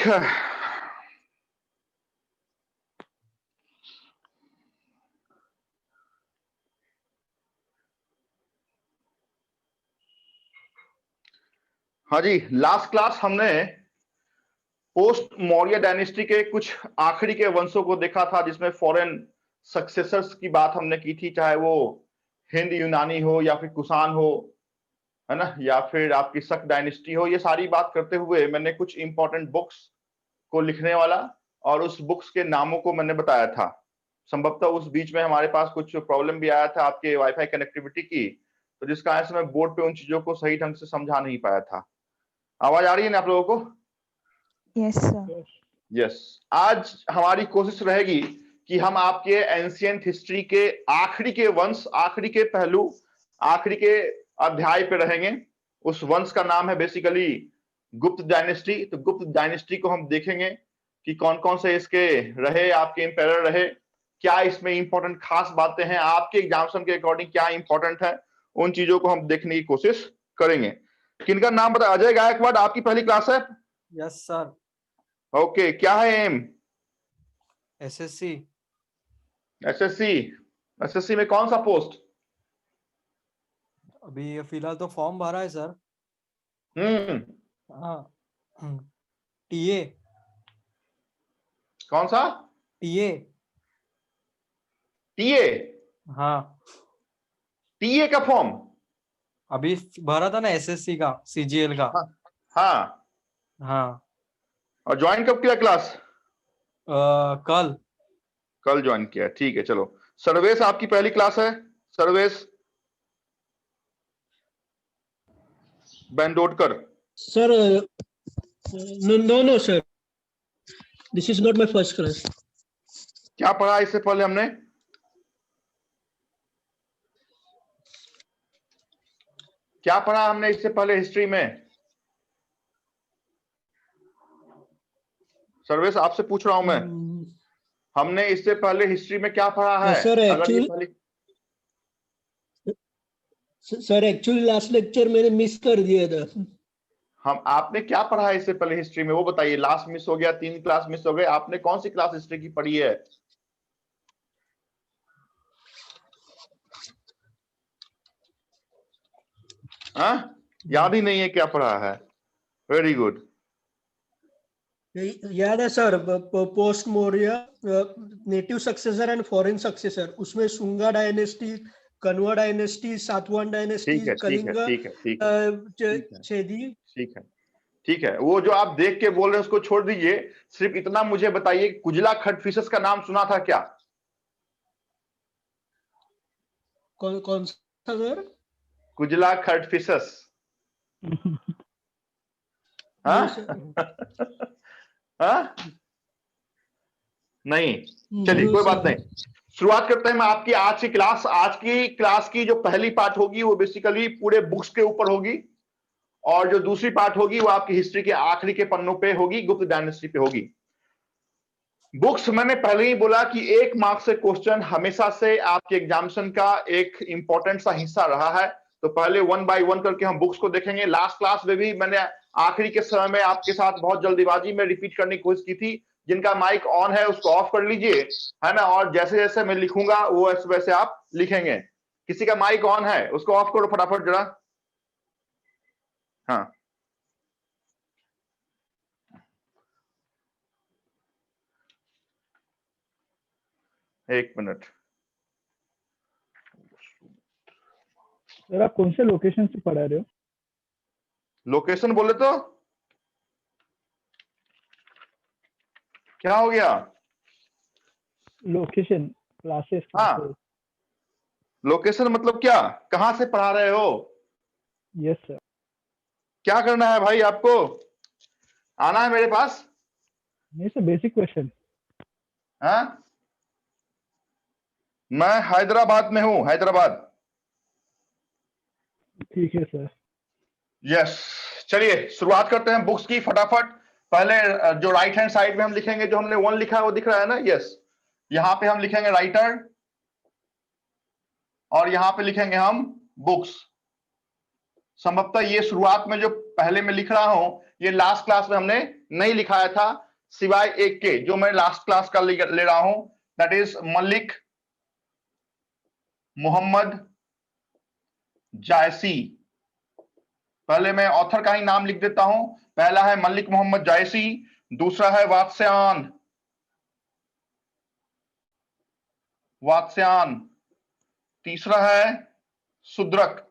है। हाँ जी, last class हमने पोस्ट मौर्य डायनेस्टी के कुछ आखिरी के वंशों को देखा था, जिसमें फॉरेन सक्सेसर्स की बात हमने की थी, चाहे वो हिंद यूनानी हो या फिर कुषाण हो, है ना, या फिर आपकी शक डायनेस्टी हो। ये सारी बात करते हुए मैंने कुछ इंपॉर्टेंट बुक्स को लिखने वाला और उस बुक्स के नामों को मैंने बताया था। संभवतः उस बीच में हमारे पास कुछ प्रॉब्लम भी आया था आपके वाईफाई कनेक्टिविटी की, तो जिस कारण से मैं बोर्ड पे उन चीजों को सही ढंग से समझा नहीं पाया था। आवाज आ रही है ना आप लोगों को? Yes sir. यस। आज हमारी कोशिश रहेगी कि हम आपके एंशिएंट हिस्ट्री के आखिरी के वंश, आखिरी के पहलू, आखिरी के अध्याय पे रहेंगे। उस वंश का नाम है बेसिकली गुप्त डायनेस्टी। तो गुप्त डायनेस्टी को हम देखेंगे कि कौन कौन से इसके रहे, आपके एम्पायर रहे, क्या इसमें इंपॉर्टेंट खास बातें हैं, आपके एग्जाम्पशन के अकॉर्डिंग क्या इंपॉर्टेंट है, उन चीजों को हम देखने की कोशिश करेंगे। किनका नाम बता? अजय गायकवाड़, आपकी पहली क्लास है? Yes sir. ओके, क्या है एम? एसएससी। एसएससी। एसएससी में कौन सा पोस्ट? अभी फिलहाल तो फॉर्म भरा है सर। हाँ। टीए। कौन सा? टीए। टीए। हाँ, टीए का फॉर्म? अभी भरा था ना एसएससी का, सीजीएल का। हाँ हाँ। हाँ। और ज्वाइन कब किया क्लास? कल। कल ज्वाइन किया, ठीक है। चलो, सर्वेश आपकी पहली क्लास है। Sarvesh बैंडोडकर। Sir, no, sir. This is not my first class. क्या पढ़ा इससे पहले हमने? क्या पढ़ा हमने इससे पहले हिस्ट्री में? सर्वेश आपसे पूछ रहा हूं मैं, हमने इससे पहले हिस्ट्री में क्या पढ़ा है? सर अगर ये पहले सर एक्चुअली लास्ट लेक्चर मैंने मिस कर दिया था। हम आपने क्या पढ़ा है इससे पहले हिस्ट्री में, वो बताइए। लास्ट मिस हो गया, 3 क्लास मिस हो गए, आपने कौन सी क्लास हिस्ट्री की पढ़ी है? हाँ, याद ही नहीं है क्या पढ़ा है? Very good. याद है sir, post Maurya, native successor and foreign successor, उसमें Shunga dynasty, Kanva dynasty, Satavahana dynasty, ठीक है, कलिंग, ठीक है, ठीक है, छेदी। ठीक है, ठीक है। वो जो आप देख के बोल रहे हैं उसको छोड़ दीजिए, सिर्फ इतना मुझे बताइए, कुजला खटफिशस का नाम सुना था क्या? कौन सा सर? कुजला खटफिशस। हाँ? हाँ? नहीं, चलिए कोई बात नहीं। शुरुआत करते हैं। मैं आपकी आज की क्लास की जो पहली पार्ट होगी वो बेसिकली पूरे बुक्स के ऊपर होगी, और जो दूसरी पार्ट होगी वो आपकी हिस्ट्री के आखिरी के पन्नों पे होगी, गुप्त डायनेस्टी पे होगी। बुक्स मैंने पहले ही बोला कि 1 मार्क्स से क्वेश्चन हमेशा से आपके एग्जामिनेशन का एक इंपॉर्टेंट सा हिस्सा रहा है। तो पहले 1 बाय 1 करके हम बुक्स को देखेंगे। लास्ट क्लास में भी मैंने आखिरी के समय में आपके साथ बहुत जल्दीबाजी में रिपीट करने की कोशिश की थी। जिनका माइक ऑन है उसको ऑफ कर लीजिए, है ना, और जैसे जैसे मैं लिखूंगा वो वैसे वैसे आप लिखेंगे। किसी का माइक ऑन है उसको ऑफ करो फटाफट जरा। हाँ, एक मिनट। सर आप कौन से लोकेशन से पढ़ा रहे हो? लोकेशन बोले तो क्या हो गया? Location classes. हाँ, लोकेशन मतलब क्या, कहां से पढ़ा रहे हो? Yes sir. क्या करना है भाई आपको? आना है मेरे पास? नहीं सर, बेसिक क्वेश्चन। हाँ, मैं हैदराबाद में हूं, हैदराबाद। ठीक है सर। यस। चलिए शुरुआत करते हैं बुक्स की फटाफट। पहले जो राइट हैंड साइड में हम लिखेंगे, जो हमने 1 लिखा है वो दिख रहा है ना? यस। यहां पे हम लिखेंगे राइटर, और यहां पे लिखेंगे हम बुक्स। संभवतः ये शुरुआत में जो पहले मैं लिख रहा हूं ये लास्ट क्लास में हमने नहीं लिखाया था, सिवाय एक के जो मैं लास्ट क्लास का ले रहा हूं, दैट इज मलिक मोहम्मद जायसी। पहले मैं ऑथर का ही नाम लिख देता हूं। पहला है मलिक मोहम्मद जायसी, दूसरा है वात्स्यान, तीसरा है Shudrak,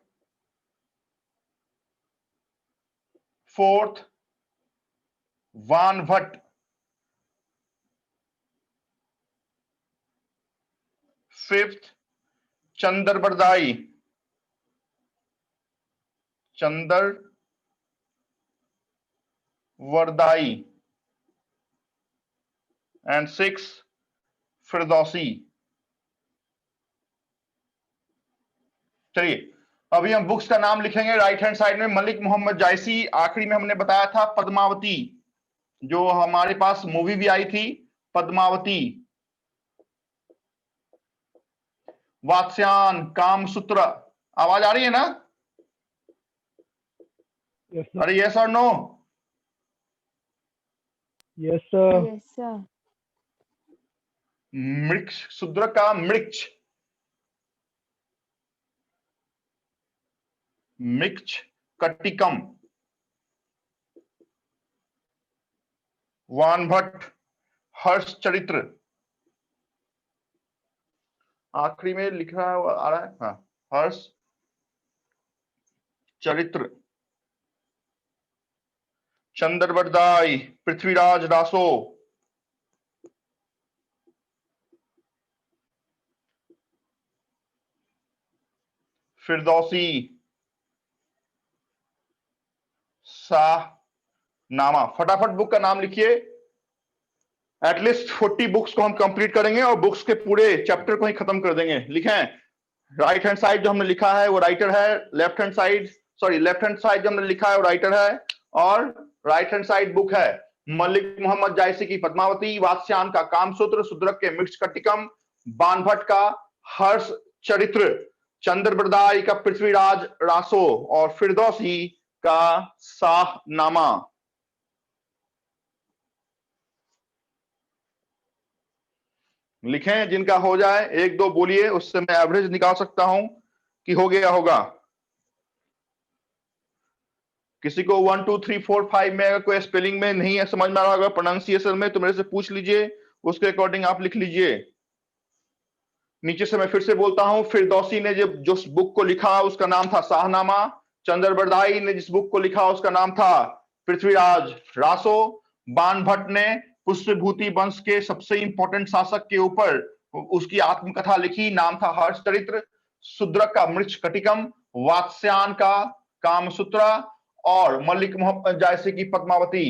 fourth Ban Bhatt, fifth Chand Bardai and six Firdausi. चलिए अभी हम बुक्स का नाम लिखेंगे। राइट हैंड साइड में मलिक मोहम्मद जायसी, आखिरी में हमने बताया था पद्मावती, जो हमारे पास मूवी भी आई थी पद्मावती। वात्स्यान कामसूत्र, आवाज आ रही है ना? Yes, sir. अरे यस और no? Yes, sir. Yes, sir. मृक्ष, शूद्र का मृक्ष, मिक्ष कट्टिकम, वान भट्ट हर्ष चरित्र, आखिरी में लिखा आ रहा है हाँ हर्ष चरित्र, चंदरबरदाई पृथ्वीराज रासो, फिरदौसी शाह नामा। फटाफट बुक का नाम लिखिए। एटलीस्ट 40 बुक्स को हम कंप्लीट करेंगे और बुक्स के पूरे चैप्टर को ही खत्म कर देंगे। लिखें, राइट हैंड साइड जो हमने लिखा है वो राइटर है, लेफ्ट हैंड साइड जो हमने लिखा है वो राइटर है, और राइट हैंड साइड बुक है मलिक मोहम्मद जायसी की पद्मावती, वात्स्यान का कामसूत्र, सुद्रक के मृक्ष कट्टिकम, बानभट्ट का हर्ष चरित्र, चंद्रबरदाई का पृथ्वीराज रासो और फिरदौसी का शाहनामा। लिखें, जिनका हो जाए एक दो बोलिए, उससे मैं एवरेज निकाल सकता हूं कि हो गया होगा। किसी को 1 2 3 4 5 में अगर कोई स्पेलिंग में नहीं है समझ में आ रहा होगा, प्रोनाउंसिएशन में, तो मेरे से पूछ लीजिए, उसके अकॉर्डिंग आप लिख लीजिए। नीचे से मैं फिर से बोलता हूं, फिरदौसी ने जो बुक को लिखा उसका नाम था शाहनामा, चंद्रबरदाई ने जिस बुक को लिखा उसका नाम था पृथ्वीराज रासो, बानभट्ट ने पुष्पभूति वंश के सबसे इंपॉर्टेंट शासक के ऊपर उसकी आत्मकथा लिखी, नाम था हर्ष चरित्र, सुद्रक का मृक्ष कटिकम, वात्स्यान का कामसूत्र और मलिक मोहम्मद जायसी की पद्मावती।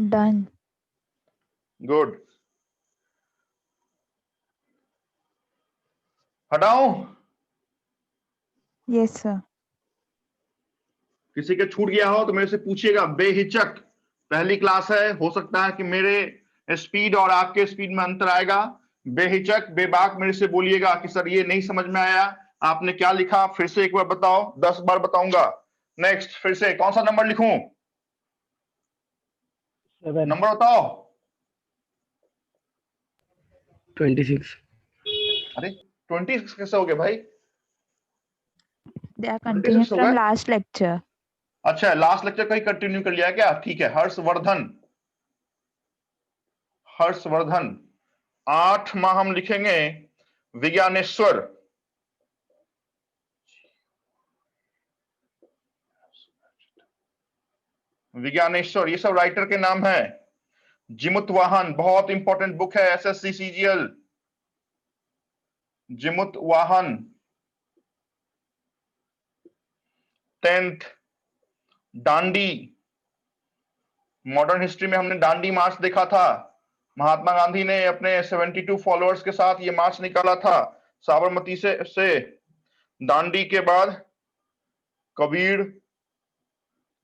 Done. गुड। हटाऊं? Yes, sir. किसी के छूट गया हो तो मेरे से पूछिएगा बेहिचक। पहली क्लास है, हो सकता है कि मेरे स्पीड और आपके स्पीड में अंतर आएगा। बेहिचक बेबाक मेरे से बोलिएगा कि सर ये नहीं समझ में आया, आपने क्या लिखा, फिर से एक बार बताओ। 10 बार बताऊंगा। नेक्स्ट, फिर से कौन सा नंबर लिखूं? 7. नंबर बताओ। 26. अरे 26 कैसे हो गया भाई? They are 26 continuing हो from गए? last lecture. अच्छा, लास्ट लेक्चर का ही कंटिन्यू कर लिया क्या? ठीक है। हर्षवर्धन, 8 माह हम लिखेंगे विज्ञानेश्वर, ये सब राइटर के नाम है। जिमुत वाहन, बहुत इंपॉर्टेंट बुक है एसएससी सीजीएल, जिमुत वाहन। 10th डांडी, मॉडर्न हिस्ट्री में हमने दांडी मार्च देखा था। महात्मा गांधी ने अपने 72 फॉलोअर्स के साथ ये मार्च निकाला था साबरमती से दांडी के बाद कबीर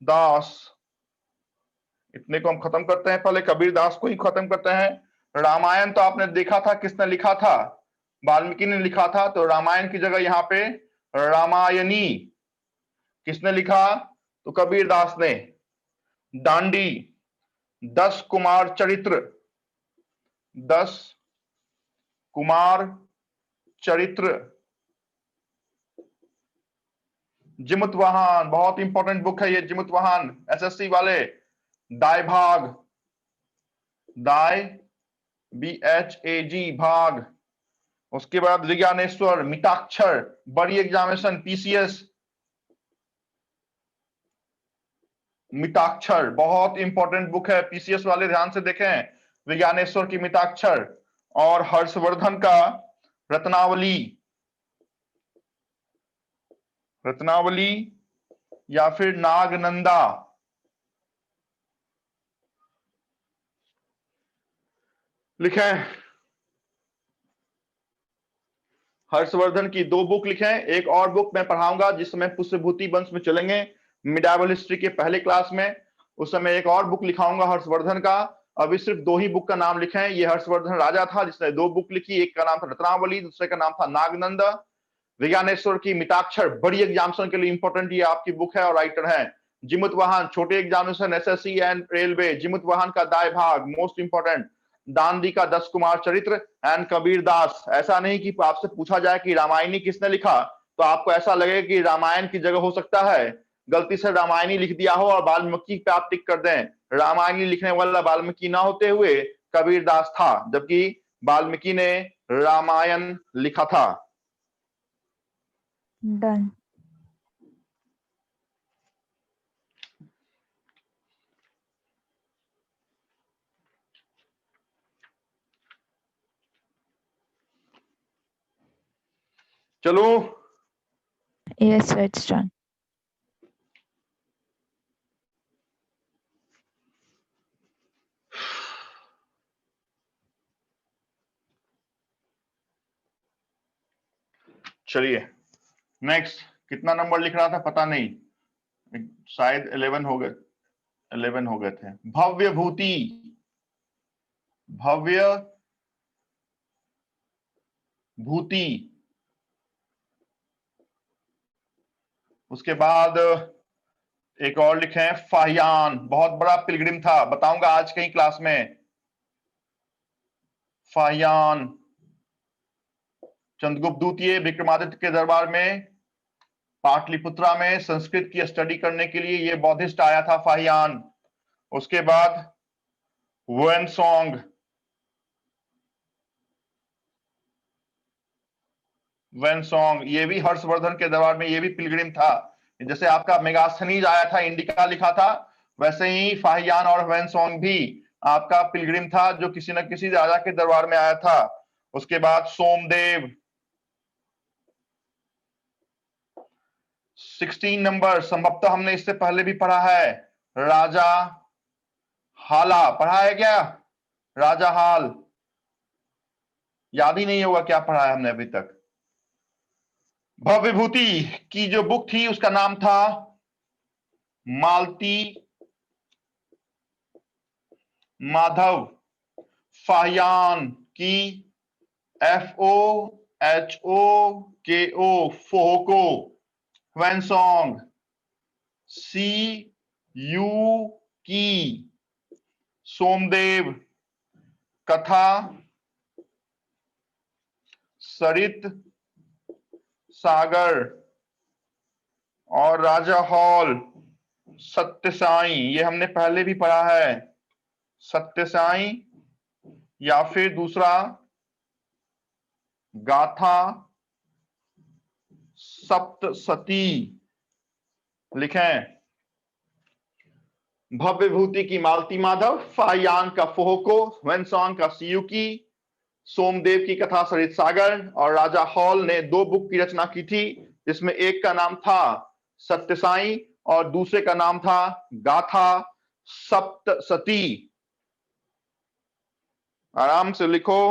दास। इतने को हम खत्म करते हैं, पहले कबीर दास को ही खत्म करते हैं। रामायण तो आपने देखा था किसने लिखा था? वाल्मीकि ने लिखा था, तो रामायण की जगह यहाँ पे रामायणी किसने लिखा? तो कबीरदास ने। दांडी 10 कुमार चरित्र, 10 कुमार चरित्र। जिमुतवाहन, बहुत इंपॉर्टेंट बुक है ये जिमुतवाहन, एसएससी वाले। दाय भाग, दाय BHAG भाग। उसके बाद विज्ञानेश्वर, मिताक्षर, बड़ी एग्जामिनेशन PCS। मिताक्षर बहुत इंपॉर्टेंट बुक है, PCS वाले ध्यान से देखें। विज्ञानेश्वर की मिताक्षर और हर्षवर्धन का रत्नावली, रत्नावली या फिर नागनंदा। लिखें, हर्षवर्धन की 2 बुक लिखें। एक और बुक मैं पढ़ाऊंगा जिस समय पुष्यभूति वंश में चलेंगे, मिडावल हिस्ट्री के पहले क्लास में, उस समय एक और बुक लिखाऊंगा हर्षवर्धन का। अभी सिर्फ 2 ही बुक का नाम लिखें। ये हर्षवर्धन राजा था जिसने 2 बुक लिखी, एक का नाम था रत्नावली, दूसरे का नाम था नागनंदा। विज्ञानेश्वर की मिताक्षर बड़ी एग्जामिनेशन के लिए इंपॉर्टेंट ये आपकी बुक है और राइटर है। जिमुतवाहन छोटे examination SSC and railway, Jimutavahana का दाय भाग मोस्ट इंपॉर्टेंट। दांडी का 10 कुमार चरित्र एंड कबीरदास। ऐसा नहीं कि आपसे पूछा जाए कि रामायणी किसने लिखा तो आपको ऐसा लगे कि रामायण की जगह हो सकता है गलती से रामायणी लिख दिया हो और वाल्मीकि पे आप टिक कर दें। रामायणी लिखने वाला वाल्मीकि ना होते हुए कबीरदास था, जबकि वाल्मीकि ने रामायण लिखा था। Done. चलो, Yes, sir, it's done. चलिए नेक्स्ट। कितना नंबर लिख रहा था पता नहीं, शायद 11 हो गए, 11 हो गए थे। भव्य भूति, भव्य भूति। उसके बाद एक और लिखें फाहियान, बहुत बड़ा पिलग्रिम था, बताऊंगा आज कहीं क्लास में। फाहियान चंद्रगुप्त द्वितीय विक्रमादित्य के दरबार में पाटलिपुत्रा में संस्कृत की स्टडी करने के लिए ये बौद्धिस्ट आया था फाहियान। उसके बाद वेनसोंग, वेनसोंग ये भी हर्षवर्धन के दरबार में, ये भी पिलग्रिम था। जैसे आपका मेगास्थनीज आया था, इंडिका लिखा था, वैसे ही फाहियान और वेनसोंग भी आपका पिलग्रिम था जो किसी न किसी राजा के दरबार में आया था। उसके बाद सोमदेव 16 नंबर, संभवतः हमने इससे पहले भी पढ़ा है। राजा हाला पढ़ा है क्या? राजा हाल याद ही नहीं होगा क्या पढ़ा है हमने अभी तक। भव्य विभूति की जो बुक थी उसका नाम था मालती माधव। फाहियान की FOHOKO, फोहको। वेनसोंग CU की। सोमदेव कथा सरित सागर। और राजा हॉल सत्य साई, ये हमने पहले भी पढ़ा है। सत्य साई या फिर दूसरा गाथा सप्तसती। लिखें, भव्य विभूति की मालती माधव, फाहियान का फोहको, वेनसोंग का सीयूकी, सोमदेव की कथा सरित सागर और राजा हॉल ने 2 बुक की रचना की थी जिसमें एक का नाम था सत्य साई और दूसरे का नाम था गाथा सप्तसती। आराम से लिखो।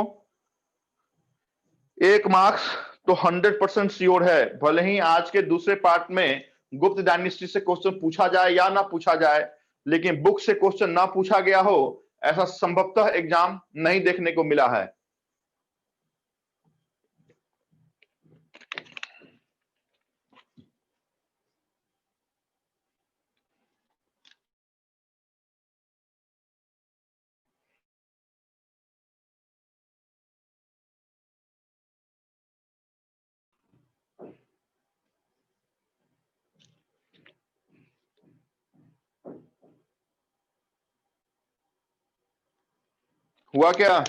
1 मार्क्स तो 100% श्योर है, भले ही आज के दूसरे पार्ट में गुप्त डायनेस्टी से क्वेश्चन पूछा जाए या ना पूछा जाए, लेकिन बुक से क्वेश्चन ना पूछा गया हो ऐसा संभवतः एग्जाम नहीं देखने को मिला है। हुआ क्या?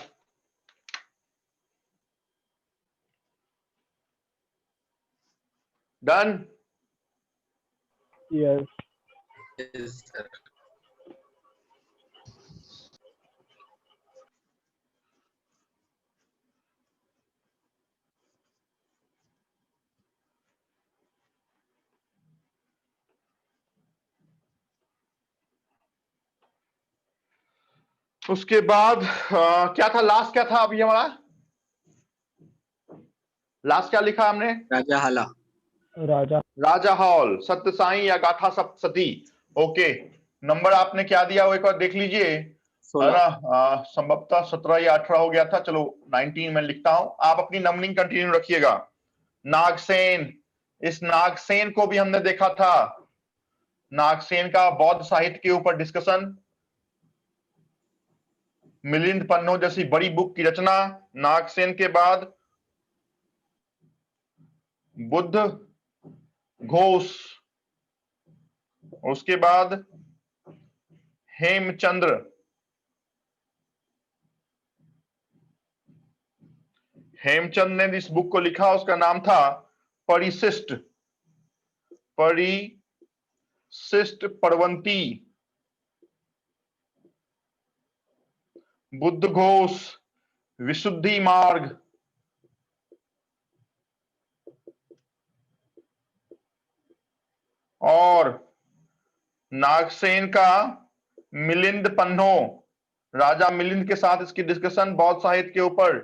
डन? Yes. उसके बाद क्या था लास्ट, क्या था अभी हमारा लास्ट, क्या लिखा हमने? राजा हाला। राजा राजा हॉल, सत्य साई या गाथा सप्तसती। ओके, नंबर आपने क्या दिया वो एक बार देख लीजिए, है 16। ना? संभवतः 17 या 18 हो गया था, चलो 19 में लिखता हूं। आप अपनी नंबरिंग कंटिन्यू रखिएगा। नागसेन, इस नागसेन को भी हमने देखा था। नागसेन का बौद्ध साहित्य के ऊपर डिस्कशन, मिलिंद पन्नो जैसी बड़ी बुक की रचना। नागसेन के बाद बुद्ध घोष, उसके बाद हेमचंद्र, हेमचंद ने इस बुक को लिखा, उसका नाम था परिशिष्ट, परिशिष्ट परवंती। बुद्ध घोष, विशुद्धि मार्ग। और नागसेन का मिलिंद पन्नो, राजा मिलिंद के साथ इसकी डिस्कशन बौद्ध साहित्य के ऊपर।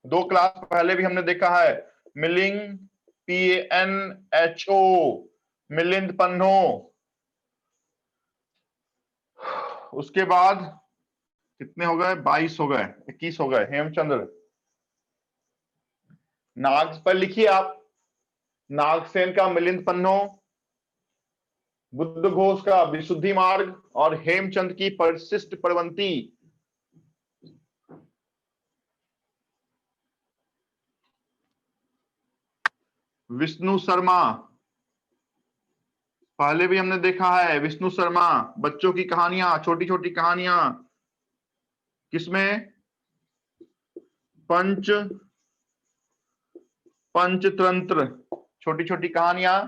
2 क्लास पहले भी हमने देखा है। मिलिंग, PANHO, मिलिंद पन्नो। उसके बाद कितने हो गए? 22 हो गए, 21 हो गए। हेमचंद्र, नाग पर लिखिए आप, नागसेन का मिलिंद पन्नो, बुद्ध घोष का विशुद्धि मार्ग और हेमचंद की परिशिष्ट परवंती। विष्णु शर्मा, पहले भी हमने देखा है। विष्णु शर्मा, बच्चों की कहानियां, छोटी छोटी कहानियां, किसमें? पंचतंत्र, छोटी छोटी कहानियां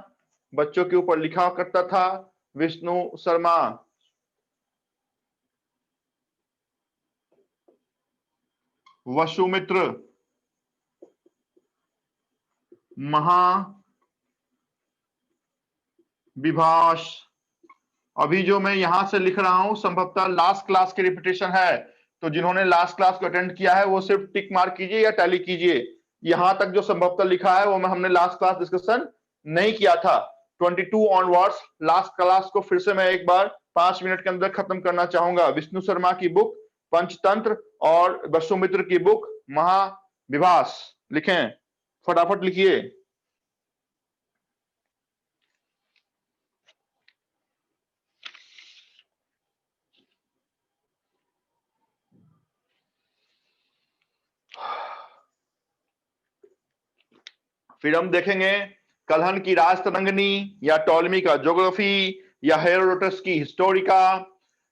बच्चों के ऊपर लिखा करता था विष्णु शर्मा। वसुमित्र, महाविभास। अभी जो मैं यहां से लिख रहा हूं संभवतः लास्ट क्लास की रिपीटेशन है, तो जिन्होंने लास्ट क्लास को अटेंड किया है वो सिर्फ टिक मार्क कीजिए या टैली कीजिए। यहां तक जो संभवतः लिखा है वो हमने लास्ट क्लास डिस्कशन नहीं किया था। 22 ऑनवर्ड्स लास्ट क्लास को फिर से मैं एक बार 5 मिनट के अंदर खत्म करना चाहूंगा। विष्णु शर्मा की बुक पंचतंत्र और वसुमित्र की बुक महाविभास लिखें, फटाफट लिखिए। फिर हम देखेंगे कलहन की राजतरंगिणी, या टॉलमी का ज्योग्राफी, या हेरोडोटस की हिस्टोरिका,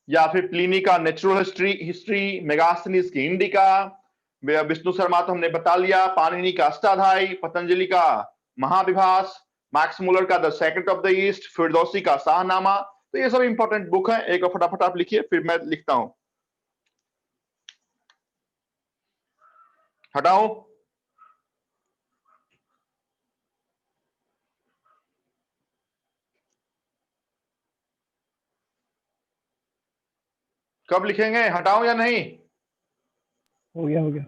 या फिर प्लिनी का नेचुरल हिस्ट्री, मेगास्थनीज की इंडिका। विष्णु शर्मा तो हमने बता लिया। पाणिनि का अष्टाध्यायी, पतंजलि का महाविभास, मैक्स मुलर का the secret of the East, Firdausi का शाहनामा। तो ये सब इंपॉर्टेंट बुक है, एक फटाफट आप लिखिए फिर मैं लिखता हूं। हटाओ, कब लिखेंगे? हटाओ या नहीं? हो गया हो गया।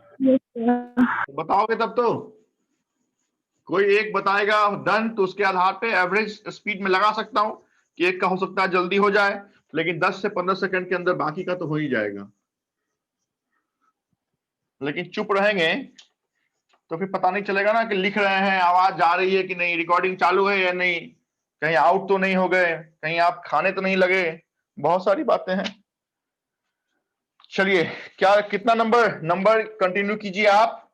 बताओगे तब तो। कोई एक बताएगा डन, तो उसके आधार पे एवरेज स्पीड में लगा सकता हूं कि एक का हो सकता है जल्दी हो जाए, लेकिन 10 से 15 सेकंड के अंदर बाकी का तो हो ही जाएगा। लेकिन चुप रहेंगे तो फिर पता नहीं चलेगा ना कि लिख रहे हैं, आवाज जा रही है कि नहीं, रिकॉर्डिंग चालू है या नहीं, कहीं आउट तो नहीं हो गए, कहीं आप खाने तो नहीं लगे, बहुत सारी बातें हैं। चलिए, क्या कितना नंबर कंटिन्यू कीजिए आप,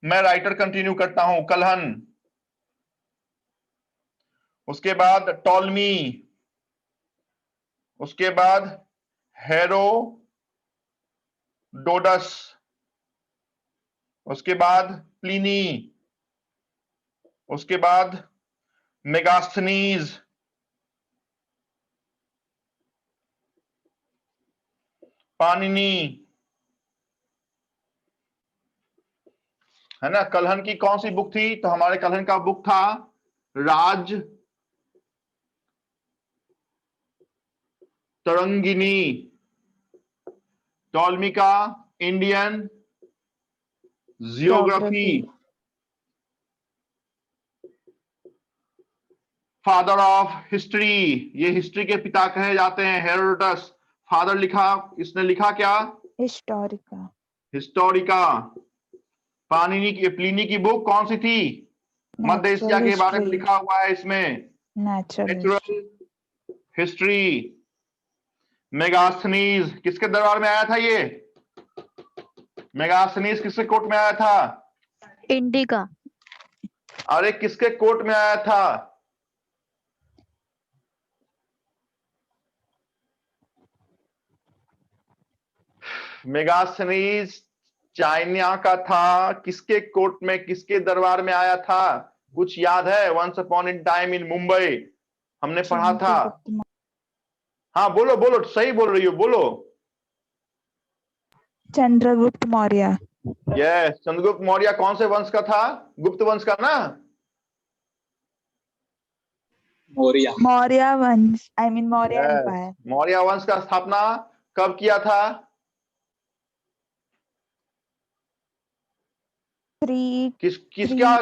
मैं राइटर कंटिन्यू करता हूं। कलहन, उसके बाद टॉलमी, उसके बाद हेरोडोटस, डोडस, उसके बाद प्लिनी, उसके बाद मेगास्थनीज, पानिनी, है ना। कलहन की कौन सी बुक थी? तो हमारे कलहन का बुक था राज तरंगिनी। टॉलमी का Indian geography. Geography. Father of history, ये हिस्ट्री के पिता कहे जाते हैं हेरोडोटस। फादर लिखा, इसने लिखा क्या? Historica. हिस्टोरिका। पानिनी की, प्लिनी की बुक कौन सी थी? मध्य एशिया Natural के बारे में history. लिखा हुआ है इसमें, Natural history. Natural history. Megasthenes किसके दरबार में आया था ये? मेगास्थनीज किसके कोर्ट में आया था? इंडिका। अरे किसके कोर्ट में आया था? मेगास्थनीज चाइना का था। किसके कोर्ट में, किसके दरबार में आया था? कुछ याद है? Once upon in time in Mumbai हमने पढ़ा था। Chandragupta हाँ बोलो बोलो, सही बोल रही हो, बोलो। Chandragupta Maurya. Yes, Chandragupta Maurya कौन से वंश का था? गुप्त वंश का ना। Maurya Vansh. I mean Maurya yes, Empire. Maurya वंश का स्थापना कब किया था? 3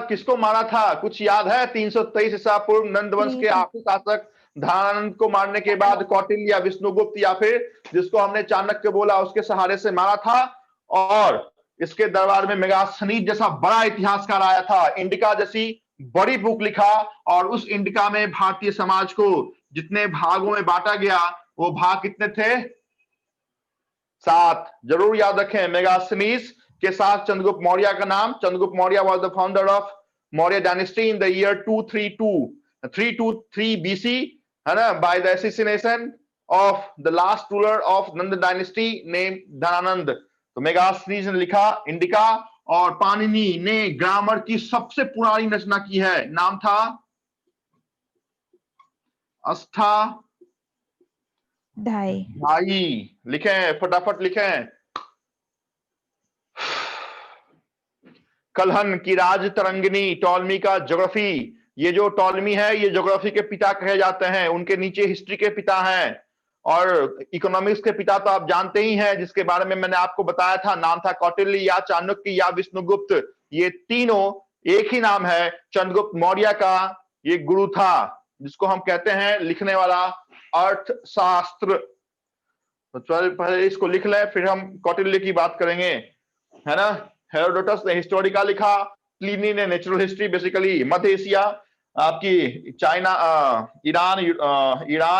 किसको मारा था? कुछ याद है? 323 ईसा पूर्व नंद वंश के आखिरी शासक धनानंद को मारने के बाद कौटिल्य या विष्णुगुप्त या फिर जिसको हमने चाणक्य बोला उसके सहारे से मारा था। और इसके दरबार में मेगास्थनीज जैसा बड़ा इतिहासकार आया था, इंडिका जैसी बड़ी बुक लिखा। और उस इंडिका में भारतीय समाज को जितने भागों में बांटा गया वो भाग कितने थे? 7। जरूर याद रखें, मेगास्थनीज के साथ चंद्रगुप्त मौर्य का नाम। Chandragupta Maurya was the founder of Maurya dynasty in the year 323 BC, है ना, by the assassination of the last ruler of Nand dynasty name Dhanananda. तो मेगास्थनीज ने लिखा इंडिका। और पाणिनि ने ग्रामर की सबसे पुरानी रचना की है, नाम था अष्टाध्यायी। लिखें, फटाफट लिखें। कलहन की राज तरंगिनी, टॉलमी का ज्योग्राफी। ये जो टॉलमी है ये ज्योग्राफी के पिता कहे जाते हैं। उनके नीचे हिस्ट्री के पिता हैं। और इकोनॉमिक्स के पिता तो आप जानते ही हैं, जिसके बारे में मैंने आपको बताया था, नाम था कौटिल्य या चाणक्य या विष्णुगुप्त। ये तीनों एक ही नाम है। चंद्रगुप्त मौर्य का ये गुरु था, जिसको हम कहते हैं लिखने वाला अर्थशास्त्र। तो चल पहले इसको लिख लें, फिर हम कौटिल्य की बात करेंगे, है ना। हेरोडोटस ने हिस्टोरिका लिखा, प्लिनी ने नेचुरल हिस्ट्री। बेसिकली मध्य एशिया, आपकी चाइना, ईरान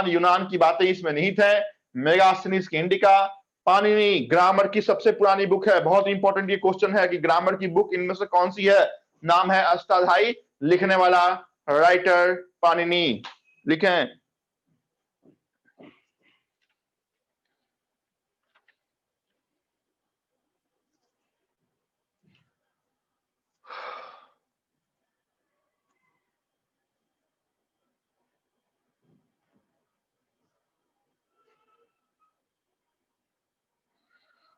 यूनान की बातें इसमें निहित है। मेगास्थनीज की इंडिका। पाणिनि ग्रामर की सबसे पुरानी बुक है। बहुत इंपॉर्टेंट ये क्वेश्चन है कि ग्रामर की बुक इनमें से कौन सी है? नाम है अष्टाध्यायी, लिखने वाला राइटर पाणिनि। लिखें।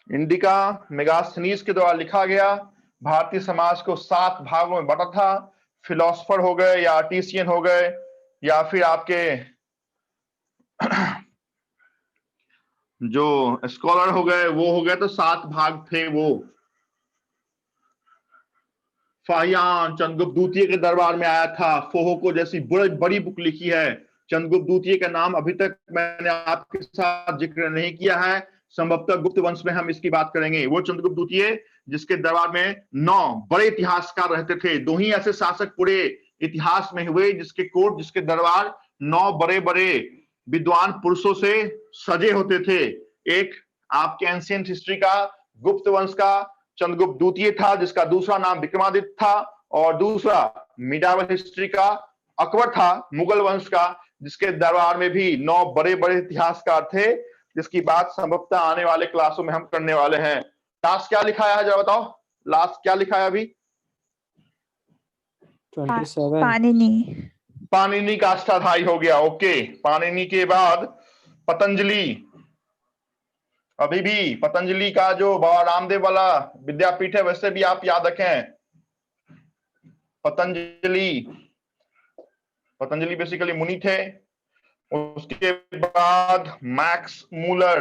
इंडिका मेगास्थनीज के द्वारा लिखा गया। भारतीय समाज को 7 भागों में बांटा था। फिलोसफर हो गए या आर्टिसियन हो गए या फिर आपके जो स्कॉलर हो गए वो हो गए, तो 7 भाग थे वो। फाहियान चंद्रगुप्त द्वितीय के दरबार में आया था। फोहोको जैसी बड़ी बुक लिखी है। चंद्रगुप्त द्वितीय का नाम अभी तक मैंने आपके साथ जिक्र नहीं किया है। संभवतः गुप्त वंश में हम इसकी बात करेंगे। वो चंद्रगुप्त द्वितीय जिसके दरबार में 9 बड़े इतिहासकार रहते थे। 2 ही ऐसे शासक पूरे इतिहास में हुए जिसके कोर्ट, जिसके दरबार 9 बड़े बड़े विद्वान पुरुषों से सजे होते थे। एक आपके एंशिएंट हिस्ट्री का गुप्त वंश का चंद्रगुप्त द्वितीय था, जिसका दूसरा नाम विक्रमादित्य था। और दूसरा मिडावल हिस्ट्री का अकबर था, मुगल वंश का, जिसके दरबार में भी 9 बड़े बड़े इतिहासकार थे, जिसकी बात संभवतः आने वाले क्लासों में हम करने वाले हैं। लास्ट क्या लिखा है जरा बताओ, लास्ट क्या लिखा है अभी? 27. पाणिनि। पाणिनि का अष्टाध्यायी हो गया। ओके, पाणिनि के बाद पतंजलि। अभी भी पतंजलि का जो बाबा रामदेव वाला विद्यापीठ है, वैसे भी आप याद रखें पतंजलि। पतंजलि बेसिकली मुनि थे। उसके बाद मैक्स मूलर,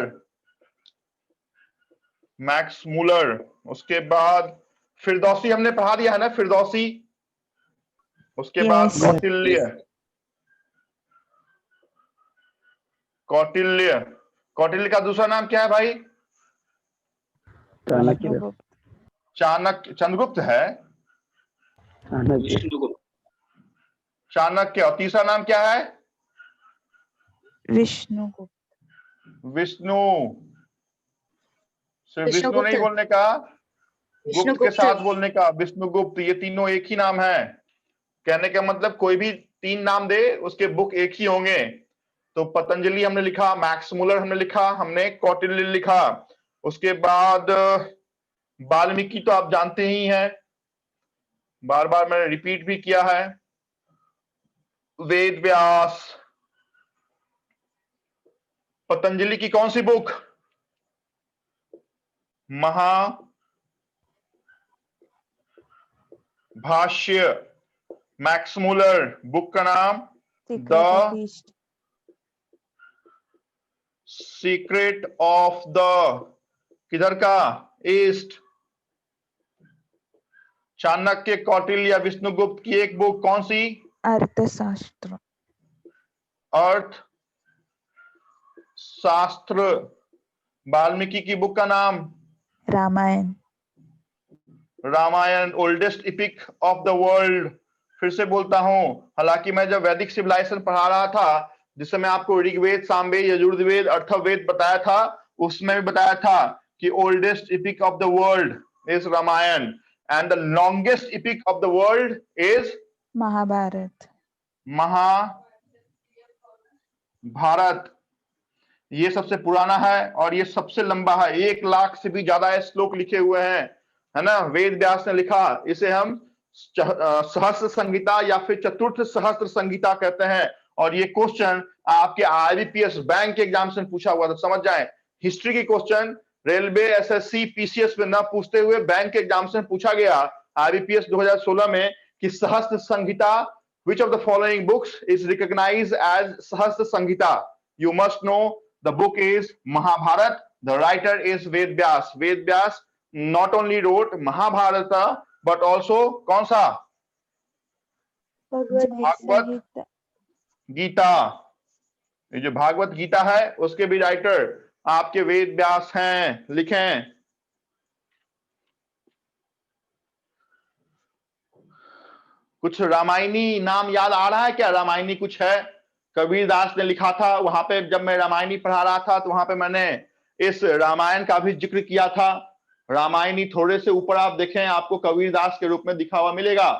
मैक्स मूलर। उसके बाद फिरदौसी हमने पढ़ा दिया है ना, फिरदौसी। उसके बाद Yes. कौटिल्य, कौटिल्य। कौटिल्य का दूसरा नाम क्या है भाई? चाणक्य। चाणक्य, चंद्रगुप्त है। चाणक्य। चाणक्य। और तीसरा नाम क्या है? विष्णुगुप्त। विष्णु। सिर्फ विष्णु विष्णुगुप्त। नहीं बोलने का, गुप्त के विष्णुगुप्त। साथ बोलने का, विष्णुगुप्त। ये तीनों एक ही नाम है। कहने का मतलब कोई भी 3 नाम दे, उसके बुक एक ही होंगे। तो पतंजलि हमने लिखा, मैक्स मूलर हमने लिखा, हमने कौटिल्य लिखा। उसके बाद वाल्मीकि तो आप जानते ही हैं, बार बार मैंने रिपीट भी किया है। वेद व्यास। पतंजलि की कौन सी बुक? महा भाष्य। मैक्स मूलर बुक का नाम द सीक्रेट ऑफ द, किधर का? ईस्ट। चाणक्य, कौटिल्य, विष्णुगुप्त की एक बुक कौन सी? अर्थशास्त्र। अर्थ शास्त्र। वाल्मीकि की बुक का नाम? Ramayana. Ramayana, oldest epic of the world. फिर से बोलता हूं, हालांकि मैं जब वैदिक सिविलाइजेशन पढ़ा रहा था, जिस समय आपको ऋग्वेद, सामवेद, यजुर्वेद, अथर्ववेद बताया था, उसमें भी बताया था कि oldest epic of the world is Ramayana and the longest epic of the world is Mahabharata. Mahabharata. ये सबसे पुराना है और ये सबसे लंबा है। 1 लाख से भी ज्यादा श्लोक लिखे हुए हैं, है ना। वेद व्यास ने लिखा। इसे हम सहस्त्र संहिता या फिर चतुर्थ सहस्त्र संहिता कहते हैं। और ये क्वेश्चन आपके आईबीपीएस बैंक के एग्जाम से पूछा हुआ था, समझ जाएं। हिस्ट्री की क्वेश्चन रेलवे, एसएससी, पीसीएस में ना पूछते हुए बैंक के एग्जाम से पूछा गया आईबीपीएस 2016 में कि सहस्त्र संहिता, which of the following books is recognized as सहस्त्र संहिता? You must know the book is Mahabharata. The writer is Ved Vyas. Ved Vyas not only wrote Mahabharata but also कौन सा? भागवत गीता। ये जो भागवत गीता है उसके भी राइटर आपके वेद व्यास हैं, लिखें। कुछ रामायणी नाम याद आ रहा है क्या? रामायणी कुछ है, कबीरदास ने लिखा था। वहां पे जब मैं रामायणी पढ़ा रहा था तो वहां पे मैंने इस रामायण का भी जिक्र किया था। रामायणी थोड़े से ऊपर आप देखें, आपको कबीरदास के रूप में दिखा हुआ मिलेगा।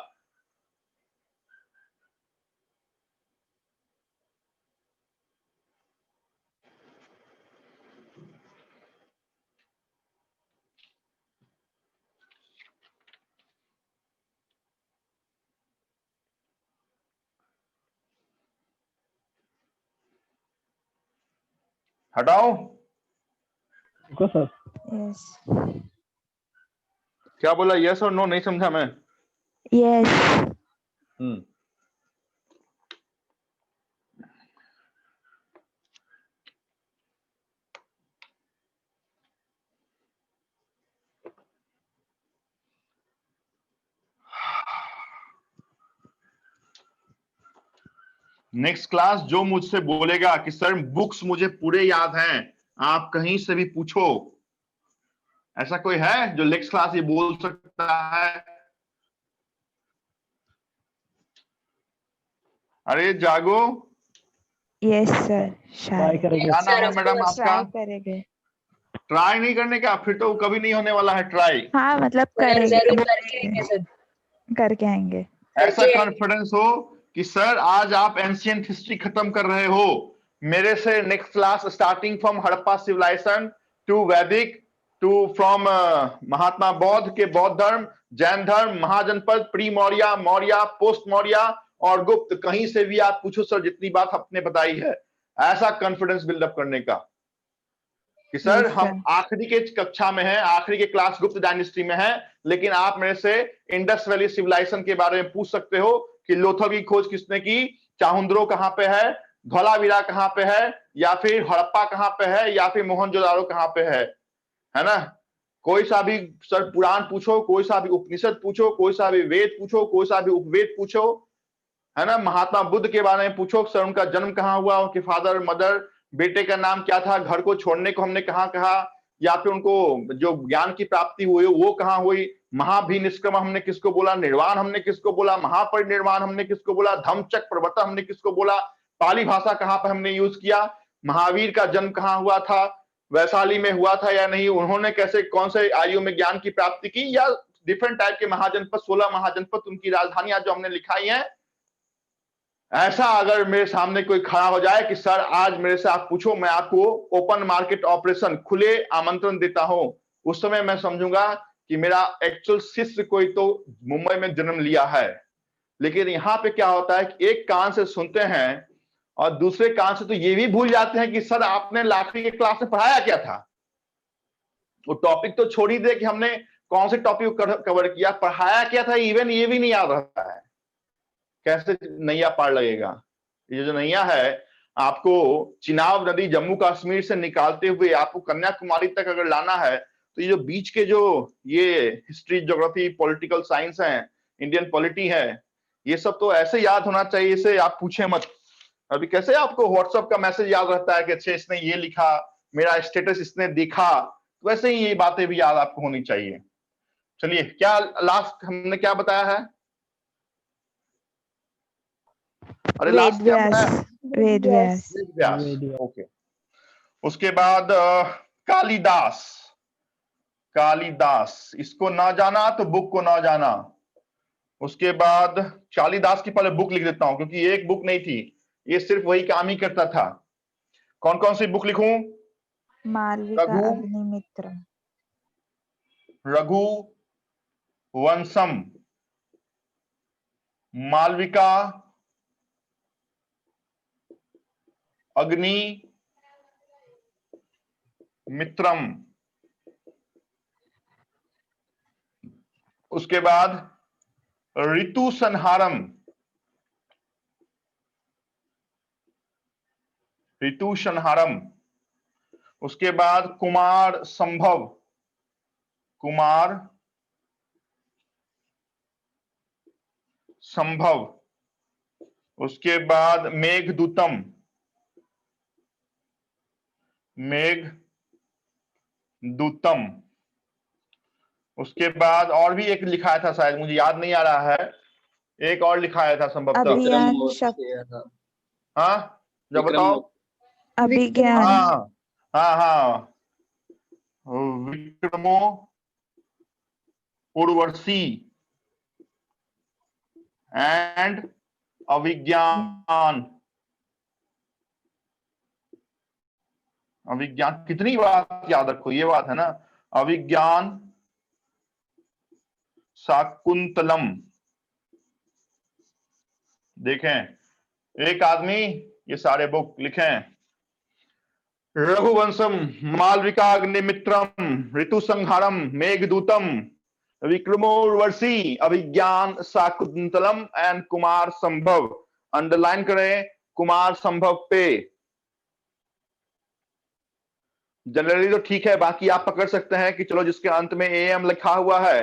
हटाओ। देखो सर, Yes. क्या बोला? यस और नो? नहीं समझा मैं। Yes. नेक्स्ट क्लास जो मुझसे बोलेगा कि सर बुक्स मुझे पूरे याद हैं, आप कहीं से भी पूछो, ऐसा कोई है जो नेक्स्ट क्लास ये बोल सकता है? अरे जागो। Yes sir. Try Shy. करेंगे। क्या नाम है मैडम Try आपका? करेंगे। ट्राई नहीं करने का, फिर तो कभी नहीं होने वाला है ट्राई। हाँ मतलब जरूर करेंगे, करके आएंगे सर। करके आएंगे। ऐसा कॉन्फिडेंस हो कि सर आज आप एंशियंट हिस्ट्री खत्म कर रहे हो, मेरे से next class starting from Harappa civilisation to Vedic to from Mahatma Buddha के बौद्ध धर्म, जैन धर्म, महाजनपद, प्री मौर्य, मौर्य, पोस्ट मौर्य और गुप्त, कहीं से भी आप पूछो सर, जितनी बात आपने बताई है, ऐसा कॉन्फिडेंस बिल्डअप करने का कि सर Yes, हम sir. आखिरी के कक्षा में हैं, आखिरी के क्लास गुप्त डायनेस्टी में है, लेकिन आप मेरे से इंडस वैली सिविलाइजेशन के बारे में पूछ सकते हो कि लोथल की खोज किसने की, चाहुंद्रो कहां पे है, धौलावीरा कहां पे है, या फिर हड़प्पा कहां पे है, या फिर मोहनजोदारो कहां पे है ना। कोई सा भी सर पुराण पूछो, कोई सा भी उपनिषद पूछो, कोई सा भी वेद पूछो, कोई सा भी उपवेद पूछो, है ना। महात्मा बुद्ध के बारे में पूछो सर, उनका जन्म कहाँ हुआ, उनके फादर मदर, बेटे का नाम क्या था, घर को छोड़ने को हमने कहाँ कहा, या फिर उनको जो ज्ञान की प्राप्ति हुई वो कहाँ हुई, महाभिनिष्क्रम हमने किसको बोला, निर्वाण हमने किसको बोला, महापरिनिर्वाण हमने किसको बोला, धम्मचक्र प्रवर्तन हमने किसको बोला, पाली भाषा कहाँ पर हमने यूज किया, महावीर का जन्म कहाँ हुआ था, वैशाली में हुआ था या नहीं, उन्होंने कैसे कौन से आयु में ज्ञान की प्राप्ति की, या डिफरेंट टाइप के महाजनपद, 16 महाजनपद, उनकी राजधानियां जो हमने लिखाई हैं। ऐसा अगर मेरे सामने कोई खड़ा हो जाए कि सर आज मेरे से आप पूछो, मैं आपको ओपन मार्केट ऑपरेशन, खुले आमंत्रण देता हूं, उस समय मैं समझूंगा कि मेरा एक्चुअल शिष्य कोई तो मुंबई में जन्म लिया है। लेकिन यहाँ पे क्या होता है कि एक कान से सुनते हैं और दूसरे कान से तो ये भी भूल जाते हैं कि सर आपने आखिरी के क्लास में पढ़ाया क्या था। वो टॉपिक तो छोड़ ही दे कि हमने कौन से टॉपिक कवर किया, पढ़ाया क्या था, इवन ये भी नहीं याद रहता है। कैसे नैया पार लगेगा। ये जो नैया है, आपको चिनाब नदी जम्मू कश्मीर से निकालते हुए आपको कन्याकुमारी तक अगर लाना है, तो ये जो बीच के जो ये हिस्ट्री, ज्योग्राफी, पॉलिटिकल साइंस है, इंडियन पॉलिटी है, ये सब तो ऐसे याद होना चाहिए, इसे आप पूछे मत। अभी कैसे आपको व्हाट्सएप का मैसेज याद रहता है कि अच्छा इसने ये लिखा, मेरा स्टेटस इसने देखा, तो वैसे ही ये बातें भी याद आपको होनी चाहिए। चलिए, क्या लास्ट हमने क्या बताया है? अरे लास्ट क्या बताया? Ved Vyas. व्यास। ओके। उसके बाद कालिदास। कालिदास, इसको ना जाना तो बुक को ना जाना। उसके बाद कालिदास की पहले बुक लिख देता हूं, क्योंकि एक बुक नहीं थी, ये सिर्फ वही काम ही करता था। कौन कौन सी बुक लिखूं? Malvika Raghu Agnimitra. रघु वंशम, मालविका अग्नि मित्रम। उसके बाद ऋतु संहारम, ऋतु संहारम। उसके बाद कुमार संभव, कुमार संभव। उसके बाद मेघदूतम, मेघदूतम। उसके बाद और भी एक लिखाया था, शायद मुझे याद नहीं आ रहा है, एक और लिखाया था संभवतः। Abhiyan Shak. हाँ, जब बताओ। Abhigyan. हाँ हाँ हाँ, विक्रमो उर्वशी एंड अभिज्ञान। अभिज्ञान, कितनी बात याद रखो, ये बात है ना। अभिज्ञान शाकुंतलम। देखें, एक आदमी ये सारे बुक लिखें, रघुवंशम, मालविका अग्निमित्रम, ऋतु संहारम, मेघदूतम, विक्रमोर्वशी, अभिज्ञान शाकुंतलम एंड कुमार संभव। अंडरलाइन करें कुमार संभव पे। जनरली तो ठीक है, बाकी आप पकड़ सकते हैं कि चलो जिसके अंत में एम लिखा हुआ है,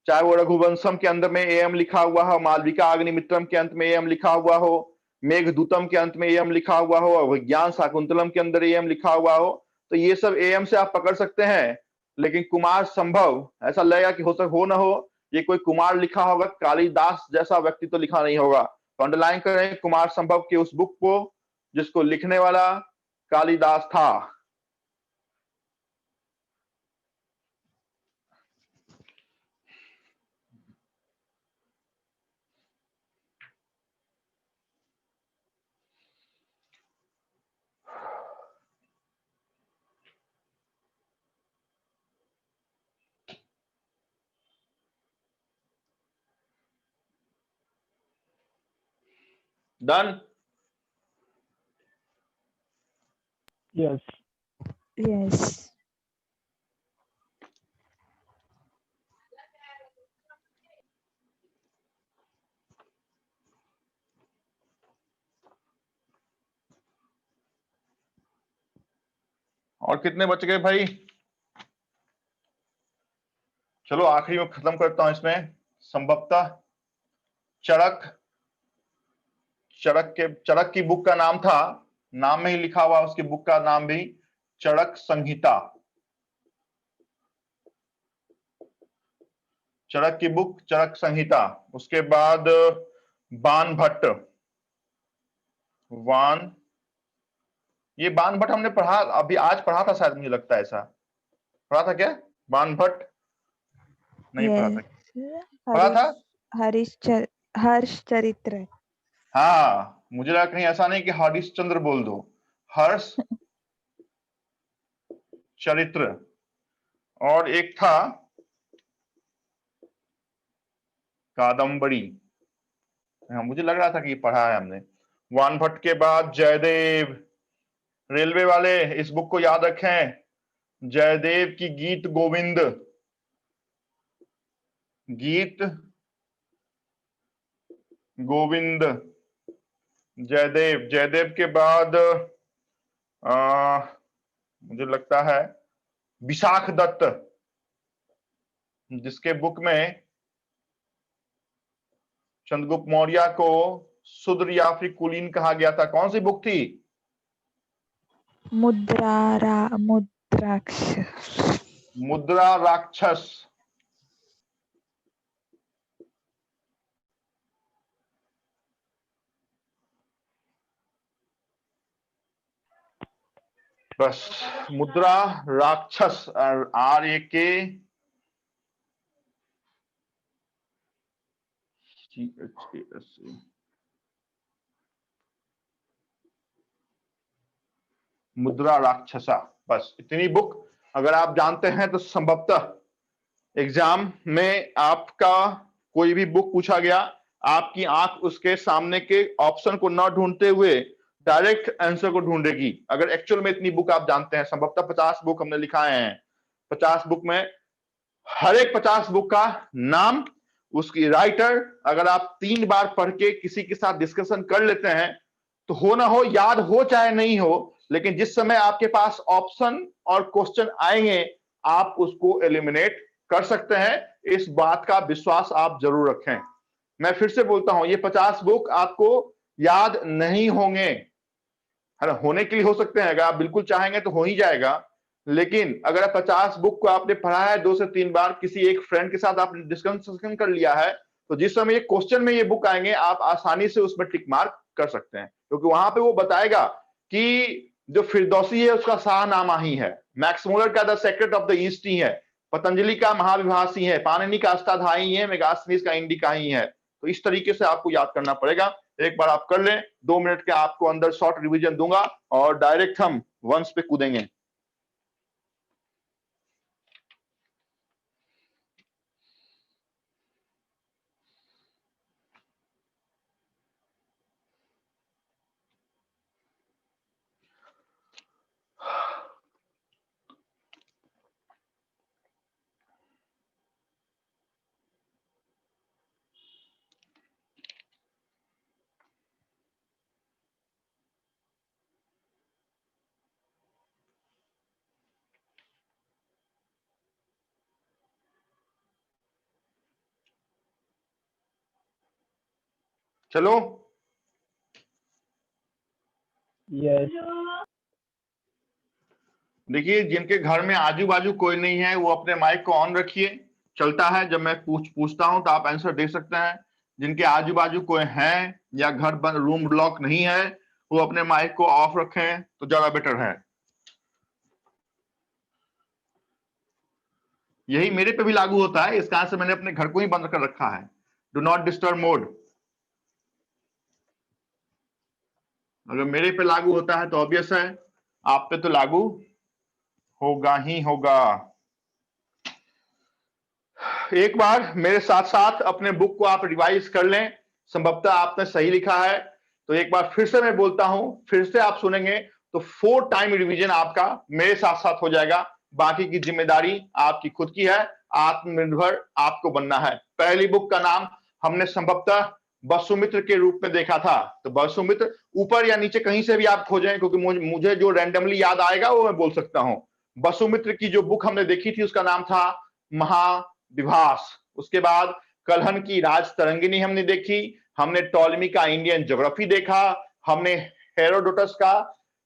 चाहे वो रघुवंशम के अंदर में एम लिखा हुआ हो, मालविका अग्निमित्रम के अंत में एम लिखा हुआ हो, मेघदूतम के अंत में एम लिखा हुआ हो, और विज्ञान शाकुंतलम के अंदर एम लिखा हुआ हो, तो ये सब एम से आप पकड़ सकते हैं। लेकिन कुमार संभव, ऐसा लगेगा कि हो ना हो ये कोई कुमार लिखा होगा, कालिदास जैसा व्यक्ति तो लिखा नहीं होगा। तो अंडरलाइन करें कुमार संभव के उस बुक को जिसको लिखने वाला कालिदास था। डन? Yes. Yes. और कितने बच गए भाई? चलो आखिरी में खत्म करता हूं इसमें। संभवतः चरक की बुक का नाम था, नाम में ही लिखा हुआ उसकी बुक का नाम भी चरक संहिता। चरक की बुक चरक संहिता। उसके बाद बाण भट्ट, ये बाण भट्ट हमने पढ़ा, अभी आज पढ़ा था शायद, मुझे लगता है ऐसा। पढ़ा था क्या बाण भट्ट? नहीं पढ़ा था। Yes. पढ़ा था? हर्ष चरित्र। हाँ, मुझे लगा कहीं ऐसा नहीं कि हरिश्चंद्र बोल दो, हर्ष चरित्र। और एक था कादम्बरी। हाँ, मुझे लग रहा था कि ये पढ़ा है हमने। बाण भट्ट के बाद जयदेव। रेलवे वाले इस बुक को याद रखें, जयदेव की गीत गोविंद। गीत गोविंद जयदेव के बाद मुझे लगता है विशाख दत्त, जिसके बुक में चंद्रगुप्त मौर्य को शूद्र या फिर कुलीन कहा गया था। कौन सी बुक थी? मुद्रा राक्षस। बस मुद्रा राक्षस, RAK मुद्रा राक्षसा। बस इतनी बुक अगर आप जानते हैं तो संभवतः एग्जाम में आपका कोई भी बुक पूछा गया, आपकी आंख उसके सामने के ऑप्शन को न ढूंढते हुए डायरेक्ट आंसर को ढूंढेगी। अगर एक्चुअल में इतनी बुक आप जानते हैं, संभवतः 50 बुक हमने लिखाए हैं। 50 बुक में हर एक 50 बुक का नाम, उसकी राइटर, अगर आप 3 बार पढ़ के किसी के साथ डिस्कशन कर लेते हैं तो हो ना हो, याद हो चाहे नहीं हो, लेकिन जिस समय आपके पास ऑप्शन और क्वेश्चन आएंगे आप उसको एलिमिनेट कर सकते हैं। इस बात का विश्वास आप जरूर रखें। मैं फिर से बोलता हूं, ये 50 बुक आपको याद नहीं होंगे, है ना, होने के लिए हो सकते हैं, अगर आप बिल्कुल चाहेंगे तो हो ही जाएगा। लेकिन अगर 50 बुक को आपने पढ़ा है 2 से 3 बार, किसी एक फ्रेंड के साथ आपने डिस्कशन कर लिया है, तो जिस समय ये क्वेश्चन में ये बुक आएंगे आप आसानी से उसमें टिक मार्क कर सकते हैं, क्योंकि वहां पे वो बताएगा कि जो फिरदौसी है उसका शाहनामा ही है, मैक्स मुलर का the secret of the east ही है, पतंजलि का महाविभास ही है, पाणिनि का अष्टाध्यायी ही है, मेगास्थनीज का इंडिका ही है। तो इस तरीके से आपको याद करना पड़ेगा। एक बार आप कर लें, 2 मिनट के आपको अंदर शॉर्ट रिवीजन दूंगा और डायरेक्ट हम वंश पे कूदेंगे। चलो Yes. देखिए, जिनके घर में आजू बाजू कोई नहीं है वो अपने माइक को ऑन रखिए, चलता है जब मैं पूछता हूं तो आप आंसर दे सकते हैं। जिनके आजू बाजू कोई है या घर बंद, रूम ब्लॉक नहीं है, वो अपने माइक को ऑफ रखें तो ज्यादा बेटर है। यही मेरे पे भी लागू होता है, इस कारण से मैंने अपने घर को ही बंद कर रखा है, डू नॉट डिस्टर्ब मोड। अगर मेरे पे लागू होता है तो ऑब्वियस है आप पे तो लागू होगा ही होगा। एक बार मेरे साथ साथ अपने बुक को आप रिवाइज कर लें, संभवतः आपने सही लिखा है तो एक बार फिर से मैं बोलता हूं, फिर से आप सुनेंगे तो 4 टाइम रिवीजन आपका मेरे साथ साथ हो जाएगा। बाकी की जिम्मेदारी आपकी खुद की है, आत्मनिर्भर आपको बनना है। पहली बुक का नाम हमने संभवतः वसुमित्र के रूप में देखा था। तो वसुमित्र ऊपर या नीचे कहीं से भी आप खोजें, क्योंकि मुझे जो रैंडमली याद आएगा वो मैं बोल सकता हूं। वसुमित्र की जो बुक हमने देखी थी उसका नाम था महाविभास। उसके बाद कलहन की राज तरंगिनी हमने देखी, हमने टॉलमी का इंडियन ज्योग्राफी देखा, हमने हेरोडोटस का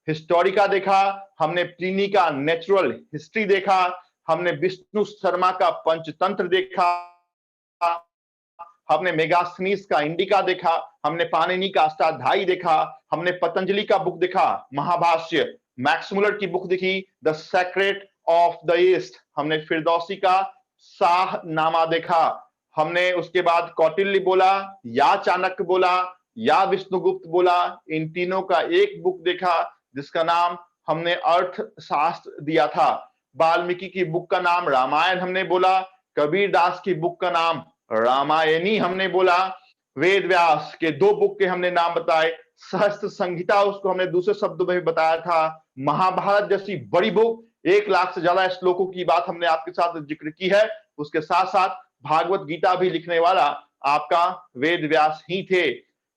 हिस्टोरिका देखा, हमने प्लिनी का नेचुरल हिस्ट्री देखा, हमने विष्णु शर्मा का पंचतंत्र देखा, हमने मेगास्थनीस का इंडिका देखा, हमने पाणिनि का अष्टाध्यायी देखा, हमने पतंजलि का बुक देखा महाभाष्य, मैक्स मुलर की बुक देखी the secret of the East, हमने फिरदौसी का शाहनामा देखा, हमने उसके बाद कौटिल्य बोला या चाणक्य बोला या विष्णुगुप्त बोला, इन तीनों का एक बुक देखा जिसका नाम हमने अर्थशास्त्र दिया था। वाल्मीकि की बुक का नाम रामायण हमने बोला, कबीर दास की बुक का नाम रामायणी हमने बोला, वेद व्यास के 2 बुक के हमने नाम बताए, सहस्त्र संहिता उसको हमने दूसरे शब्दों में भी बताया था, महाभारत जैसी बड़ी बुक 1 लाख से ज्यादा श्लोकों की बात हमने आपके साथ जिक्र की है। उसके साथ साथ भागवत गीता भी लिखने वाला आपका वेद व्यास ही थे।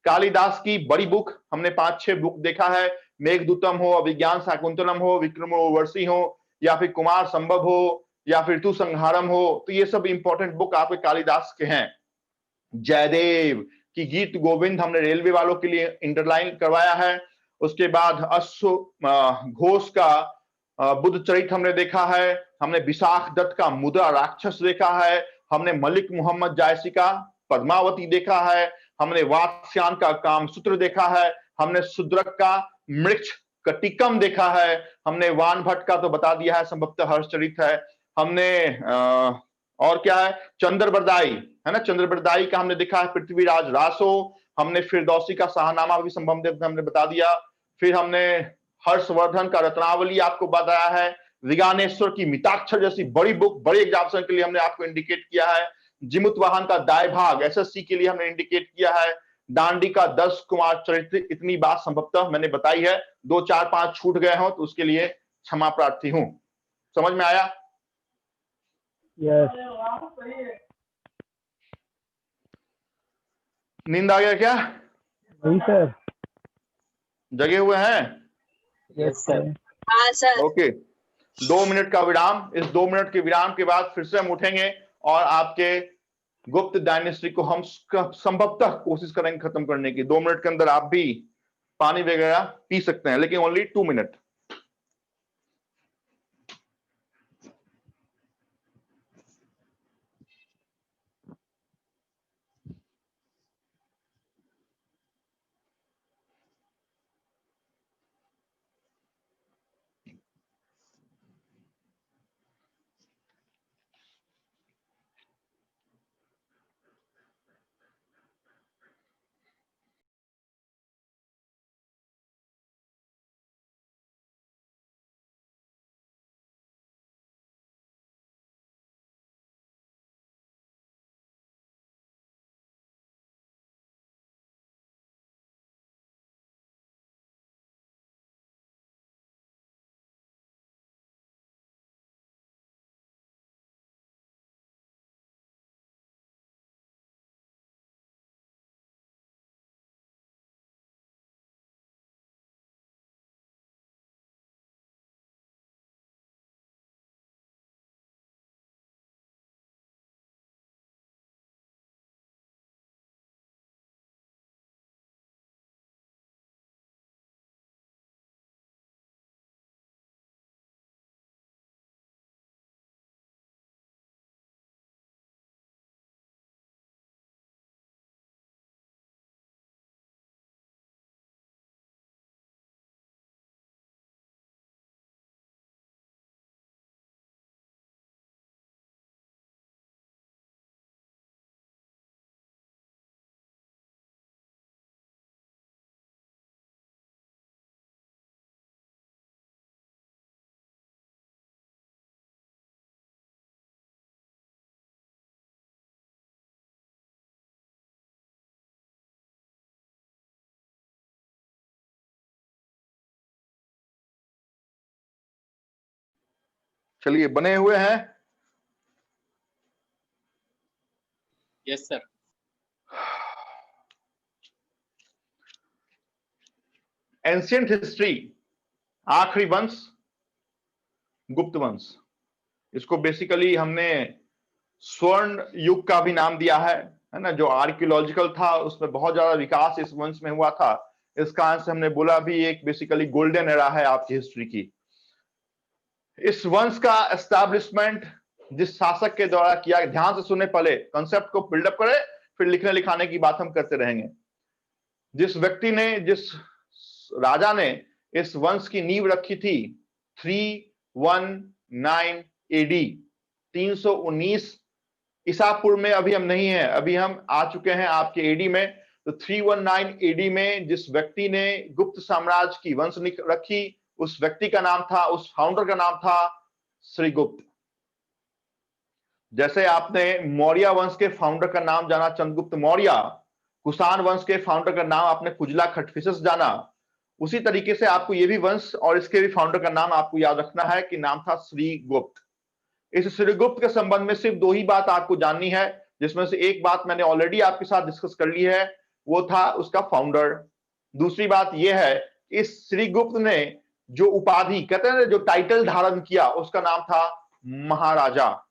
कालिदास की बड़ी बुक हमने 5-6 बुक देखा है, मेघदूतम हो, अभिज्ञान शाकुंतलम हो, विक्रमोर्वशी हो, या फिर कुमार संभव हो, या फिर तू संहारम हो, तो ये सब इंपॉर्टेंट बुक आपके कालिदास के हैं। जयदेव की गीत गोविंद हमने रेलवे वालों के लिए इंटरलाइन करवाया है। उसके बाद अश्व घोष का बुद्ध चरित्र हमने देखा है, हमने विशाख दत्त का मुद्रा राक्षस देखा है, हमने मलिक मोहम्मद जायसी का पद्मावती देखा है, हमने वात्स्यायन का कामसूत्र देखा है, हमने शूद्रक का मृक्ष कटिकम देखा है, हमने वान भट्ट का तो बता दिया है संभवतः हर्षचरित है, हमने और क्या है चंद्रबरदाई है ना, चंद्रबरदाई का हमने देखा है पृथ्वीराज रासो, हमने फिरदौसी का शाहनामा भी संबंधित हमने बता दिया, फिर हमने हर्षवर्धन का रत्नावली आपको बताया है, विज्ञानेश्वर की मिताक्षर जैसी बड़ी बुक बड़े एग्जामिनेशन के लिए हमने आपको इंडिकेट किया है, जिमुत वाहन का दाय भाग एसएससी के लिए हमने इंडिकेट किया है, दांडी का 10 कुमार चरित्र, इतनी बात संभवतः मैंने बताई है, 2 4 5 छूट गए हो तो उसके लिए क्षमा प्रार्थी हूं। समझ में आया? यस नींद आ गया क्या? वही सर। जगे हुए हैं? Yes sir. हाँ सर। ओके, 2 मिनट का विराम। इस 2 मिनट के विराम के बाद फिर से हम उठेंगे और आपके गुप्त डायनेस्टी को हम संभवतः कोशिश करेंगे खत्म करने की। 2 मिनट के अंदर आप भी पानी वगैरह पी सकते हैं, लेकिन ओनली 2 मिनट। चलिए, बने हुए हैं? Yes sir. एंशियंट हिस्ट्री, आखिरी वंश गुप्त वंश। इसको बेसिकली हमने स्वर्ण युग का भी नाम दिया है ना। जो आर्कियोलॉजिकल था उसमें बहुत ज्यादा विकास इस वंश में हुआ था, इस कारण से हमने बोला भी एक बेसिकली गोल्डन एरा है आपकी हिस्ट्री की। इस वंश का एस्टैब्लिशमेंट जिस शासक के द्वारा किया, ध्यान से सुने, पहले कॉन्सेप्ट को बिल्डअप करें, फिर लिखने लिखाने की बात हम करते रहेंगे। जिस व्यक्ति ने, जिस राजा ने इस वंश की नींव रखी थी 319 एडी, 319 ईसा पूर्व में अभी हम नहीं है, अभी हम आ चुके हैं आपके एडी में। तो 319 एडी में जिस व्यक्ति ने गुप्त साम्राज्य की वंश रखी, उस व्यक्ति का नाम था, उस फाउंडर का नाम था श्रीगुप्त। जैसे आपने मौर्य वंश के फाउंडर का नाम जाना चंद्रगुप्त मौर्य, कुषाण वंश के फाउंडर का नाम आपने कुजला खटफिसस जाना, उसी तरीके से आपको ये भी वंश और इसके भी फाउंडर का नाम आपको याद रखना है कि नाम था श्रीगुप्त। इस श्रीगुप्त के संबंध में सिर्फ दो ही बात आपको जाननी है, जिसमें से एक बात मैंने ऑलरेडी आपके साथ डिस्कस कर ली है, वो था उसका फाउंडर। दूसरी बात यह है, इस श्रीगुप्त ने जो उपाधि कहते हैं, जो टाइटल धारण किया, उसका नाम था महाराजा।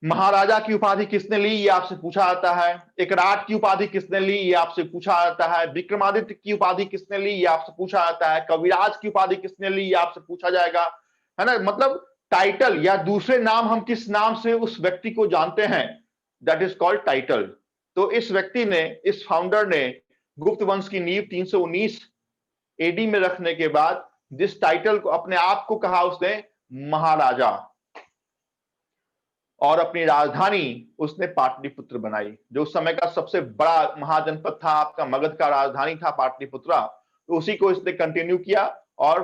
महाराजा की उपाधि किसने ली, ये आपसे पूछा जाता है। एकराट की उपाधि किसने ली, ये आपसे पूछा जाता है। विक्रमादित्य की उपाधि किसने ली, ये आपसे पूछा जाता है। कविराज की उपाधि किसने ली, ये आपसे पूछा जाएगा, है ना। मतलब टाइटल या दूसरे नाम, हम किस नाम से उस व्यक्ति को जानते हैं, दैट इज कॉल्ड टाइटल। तो इस व्यक्ति ने, इस फाउंडर ने गुप्त वंश की नींव 319 एडी में रखने के बाद जिस टाइटल को, अपने आप को कहा उसने महाराजा, और अपनी राजधानी उसने पाटलिपुत्र बनाई, जो उस समय का सबसे बड़ा महाजनपद था। आपका मगध का राजधानी था पाटलिपुत्र, तो उसी को इसने कंटिन्यू किया और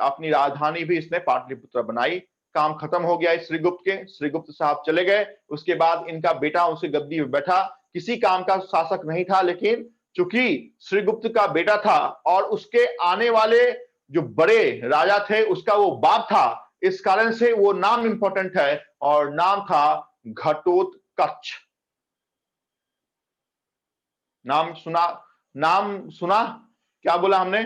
अपनी राजधानी भी इसने पाटलिपुत्र बनाई। काम खत्म हो गया इस श्रीगुप्त के, श्रीगुप्त साहब चले गए। उसके बाद इनका बेटा उनसे गद्दी में बैठा, किसी काम का शासक नहीं था, लेकिन चूंकि श्रीगुप्त का बेटा था और उसके आने वाले जो बड़े राजा थे उसका वो बाप था, इस कारण से वो नाम इंपॉर्टेंट है, और नाम था घटोत्कच। नाम सुना, नाम सुना, क्या बोला हमने?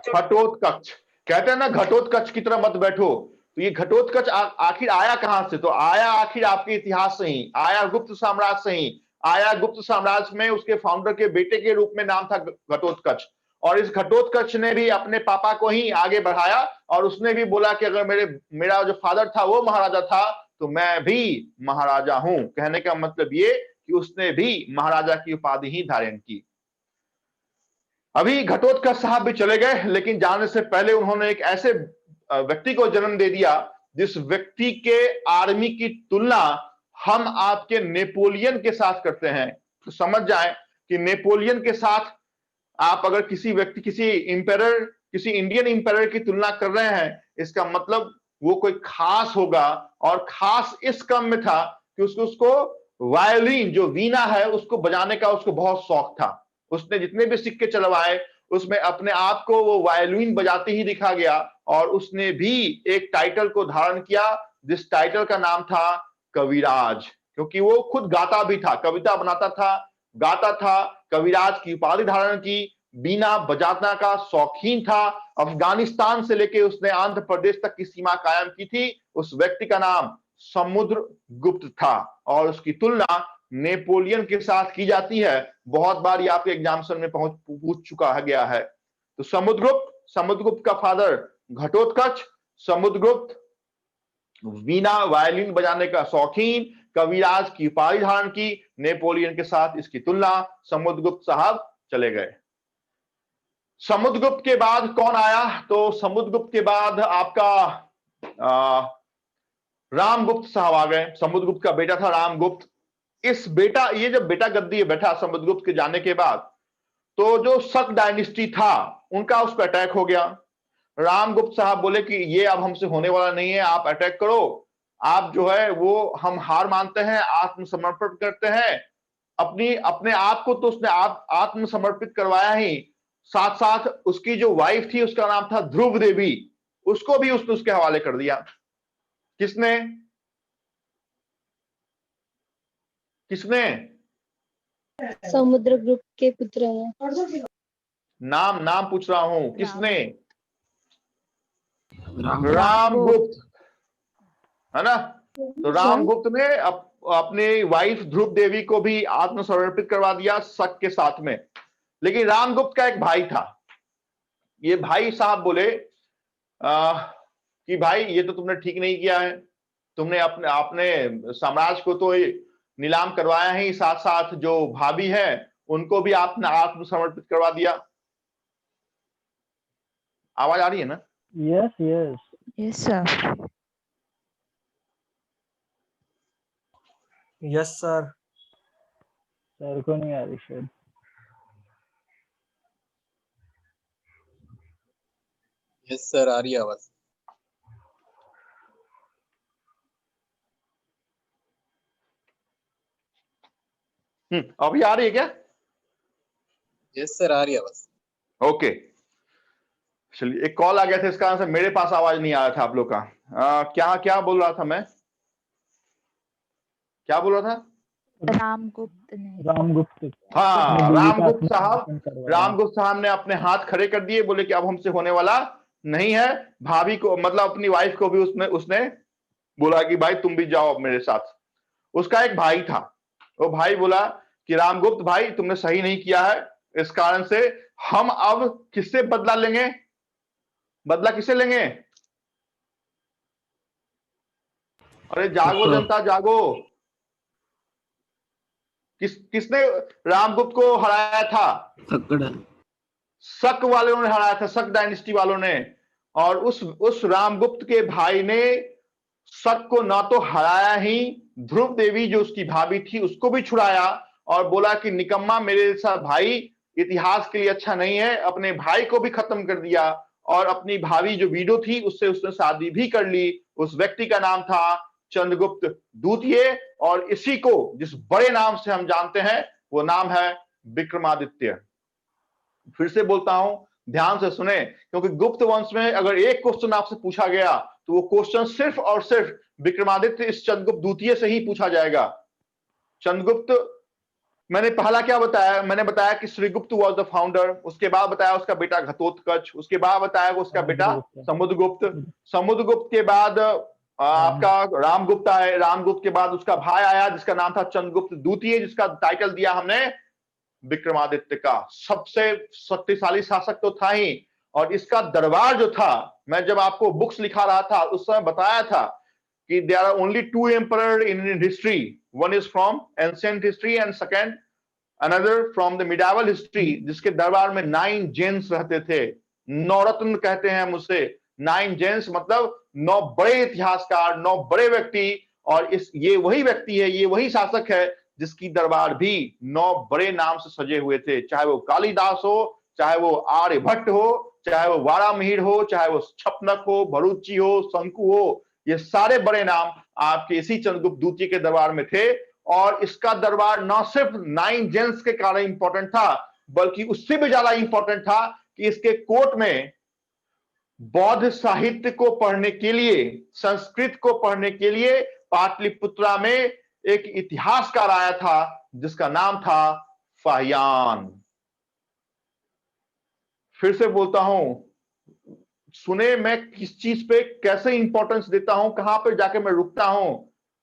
घटोत्कच। कहते हैं ना, घटोत्कच की तरह मत बैठो। तो ये घटोत्कच आखिर आया कहां से? तो आया आखिर आपके इतिहास से ही, आया गुप्त साम्राज्य से ही आया। गुप्त साम्राज्य में उसके फाउंडर के बेटे के रूप में नाम था घटोत्कच, और इस घटोत्कच ने भी अपने पापा को ही आगे बढ़ाया, और उसने भी बोला कि अगर मेरा जो फादर था वो महाराजा था, तो मैं भी महाराजा हूं। कहने का मतलब ये कि उसने भी महाराजा की उपाधि ही धारण की। अभी घटोत्कच साहब भी चले गए, लेकिन जाने से पहले उन्होंने एक ऐसे व्यक्ति को जन्म दे दिया जिस व्यक्ति के आर्मी की तुलना हम आपके नेपोलियन के साथ करते हैं। तो समझ जाएं कि नेपोलियन के साथ आप अगर किसी व्यक्ति, किसी इंपेरर, किसी इंडियन इंपेरर की तुलना कर रहे हैं, इसका मतलब वो कोई खास होगा, और खास इस क्रम में था कि उसको वायलिन, जो वीणा है, उसको बजाने का उसको बहुत शौक था। उसने जितने भी सिक्के चलवाए उसमें अपने आप को वो वायलिन बजाते ही दिखा गया, और उसने भी एक टाइटल को धारण किया जिस टाइटल का नाम था कविराज, क्योंकि वो खुद गाता भी था, कविता बनाता था, गाता था। कविराज की उपाधि धारण की, बीना बजाना का शौकीन था। अफगानिस्तान से लेके उसने आंध्र प्रदेश तक की सीमा कायम की थी। उस व्यक्ति का नाम समुद्रगुप्त था, और उसकी तुलना नेपोलियन के साथ की जाती है। बहुत बार ये आपके एग्जामिनेशन में पूछ चुका गया है। तो समुद्रगुप्त का फादर घटोत्कच, समुद्रगुप्त वीणा वायलिन बजाने का शौकीन, कविराज की उपाधि धारण की, नेपोलियन के साथ इसकी तुलना, समुद्रगुप्त साहब चले गए। समुद्रगुप्त के बाद कौन आया? तो समुद्रगुप्त के बाद आपका रामगुप्त साहब आ गए। समुद्रगुप्त का बेटा था रामगुप्त। ये जब बेटा गद्दी पे बैठा समुद्रगुप्त के जाने के बाद, तो जो शक डायनेस्टी था उनका उस पर अटैक हो गया। रामगुप्त साहब बोले कि ये अब हमसे होने वाला नहीं है, आप अटैक करो। आप जो है वो, हम हार मानते हैं, आत्मसमर्पण करते हैं। अपने आप को तो उसने आत्मसमर्पित करवाया ही, साथ साथ उसकी जो वाइफ थी उसका नाम था ध्रुव देवी, उसको भी उसने उसके हवाले कर दिया। किसने किसने? समुद्रगुप्त के पुत्र हैं। नाम पूछ रहा हूं, किसने? रामगुप्त। है ना? तो रामगुप्त ने अपनी वाइफ ध्रुव देवी को भी आत्मसमर्पित करवा दिया शक के साथ में। लेकिन रामगुप्त का एक भाई था। ये भाई साहब बोले कि भाई ये तो तुमने ठीक नहीं किया है, तुमने अपने साम्राज्य को तो नीलाम करवाया ही, साथ साथ जो भाभी है उनको भी आपने आत्मसमर्पित करवा दिया। आवाज आ रही है ना? Yes, yes. Yes, sir. Yes sir. Sir को नहीं आ रही शायद। यस सर, आ रही है आवाज। अभी आ रही है क्या? यस सर, आ रही है आवाज। ओके, चलिए, एक कॉल आ गया था, इस कारण से मेरे पास आवाज नहीं आ रहा था आप लोग का। क्या बोल रहा था मैं? क्या बोल रहा था? रामगुप्त ने। रामगुप्त। हाँ, अपनी बीवी का रामगुप्त साहब आत्मसमर्पण करवाया। रामगुप्त साहब ने अपने हाथ खड़े कर दिए, बोले कि अब हमसे होने वाला नहीं है। भाभी को, मतलब अपनी वाइफ को भी उसने बोला कि भाई तुम भी जाओ अब मेरे साथ। उसका एक भाई था, वो भाई बोला कि रामगुप्त भाई तुमने सही नहीं किया है, इस कारण से हम अब किससे बदला लेंगे? बदला किससे लेंगे? अरे जागो जनता जागो। किसने रामगुप्त को हराया था? सक्कड़। शक वालों ने हराया था, शक डायनेस्टी वालों ने। और उस रामगुप्त के भाई ने शक को ना तो हराया ही, ध्रुव देवी जो उसकी भाभी थी उसको भी छुड़ाया और बोला कि निकम्मा मेरे जैसा भाई इतिहास के लिए अच्छा नहीं है। अपने भाई को भी खत्म कर दिया और अपनी भाभी जो विडो थी उससे उसने शादी भी कर ली। उस व्यक्ति का नाम था चंद्रगुप्त द्वितीय, और इसी को जिस बड़े नाम से हम जानते हैं वो नाम है विक्रमादित्य। फिर से बोलता हूं, ध्यान से सुने, क्योंकि गुप्त वंश में अगर एक क्वेश्चन आपसे पूछा गया तो वो क्वेश्चन सिर्फ और सिर्फ विक्रमादित्य इस चंद्रगुप्त द्वितीय से ही पूछा जाएगा। चंद्रगुप्त, मैंने पहला क्या बताया? मैंने बताया कि श्रीगुप्त वाज द फाउंडर, उसके बाद बताया उसका बेटा घटोत्कच, उसके बाद बताया उसका बेटा समुद्रगुप्त, समुद्रगुप्त के बाद आपका रामगुप्त आए, रामगुप्त के बाद उसका भाई आया जिसका नाम था चंद्रगुप्त द्वितीय, जिसका टाइटल दिया हमने विक्रमादित्य का। सबसे शक्तिशाली शासक तो था ही, और इसका दरबार जो था, मैं जब आपको बुक्स लिखा रहा था उस समय बताया था कि there are only two emperor in history, one is from ancient history and second another from the medieval history, जिसके दरबार में 9 जेन्स रहते थे। नौरत्न कहते हैं हम उसे। 9 जेन्स मतलब 9 बड़े इतिहासकार, 9 बड़े व्यक्ति। और ये वही व्यक्ति है, ये वही शासक है जिसकी दरबार भी 9 बड़े नाम से सजे हुए थे। चाहे वो कालिदास हो, चाहे वो आर्यभट्ट हो, चाहे वो वारामिहिर हो, चाहे वो छपनक हो, भरूची हो, शंकु हो, ये सारे बड़े नाम आपके इसी चंद्रगुप्त द्वितीय के दरबार में थे। और इसका दरबार न सिर्फ 9 जेन्स के कारण इंपॉर्टेंट था, बल्कि उससे भी ज्यादा इंपॉर्टेंट था कि इसके कोर्ट में बौद्ध साहित्य को पढ़ने के लिए, संस्कृत को पढ़ने के लिए पाटलिपुत्रा में एक इतिहासकार आया था जिसका नाम था फाहियान। फिर से बोलता हूं, सुने मैं किस चीज पे कैसे इंपॉर्टेंस देता हूं, कहां पे जाके मैं रुकता हूं।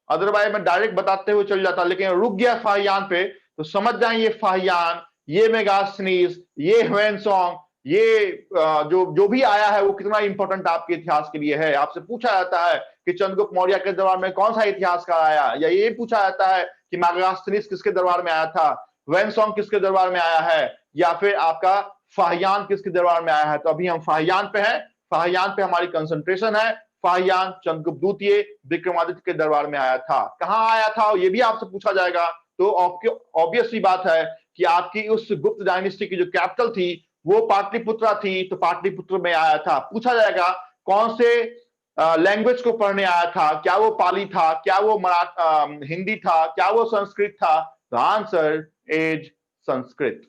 अदरवाइज मैं डायरेक्ट बताते हुए चल जाता, लेकिन रुक गया फाहियान पे तो समझ जाए ये फाहियान, ये मेगास्थनीज, ये ह्वेनसोंग, ये जो भी आया है वो कितना इंपॉर्टेंट आपके इतिहास के लिए है। आपसे पूछा जाता है कि चंद्रगुप्त मौर्य के दरबार में कौन सा इतिहासकार आया, या ये पूछा जाता है कि मेगास्थनीज किसके दरबार में आया था, ह्वेनसोंग किसके दरबार में आया है, या फिर आपका फाहियान किसके दरबार में आया है। तो अभी हम फाहियान पे हैं, फाहियान पे हमारी कंसंट्रेशन है। फाहियान चंद्रगुप्त द्वितीय विक्रमादित्य के दरबार में आया था। कहां आया था ये भी आपसे पूछा जाएगा। तो ऑब्वियस सी बात है कि आपकी उस गुप्त डायनेस्टी की जो कैपिटल थी वो पाटलिपुत्रा थी, तो पाटलिपुत्र में आया था। पूछा जाएगा कौन से लैंग्वेज को पढ़ने आया था, क्या वो पाली था, क्या वो हिंदी था, क्या वो संस्कृत था? The answer is Sanskrit.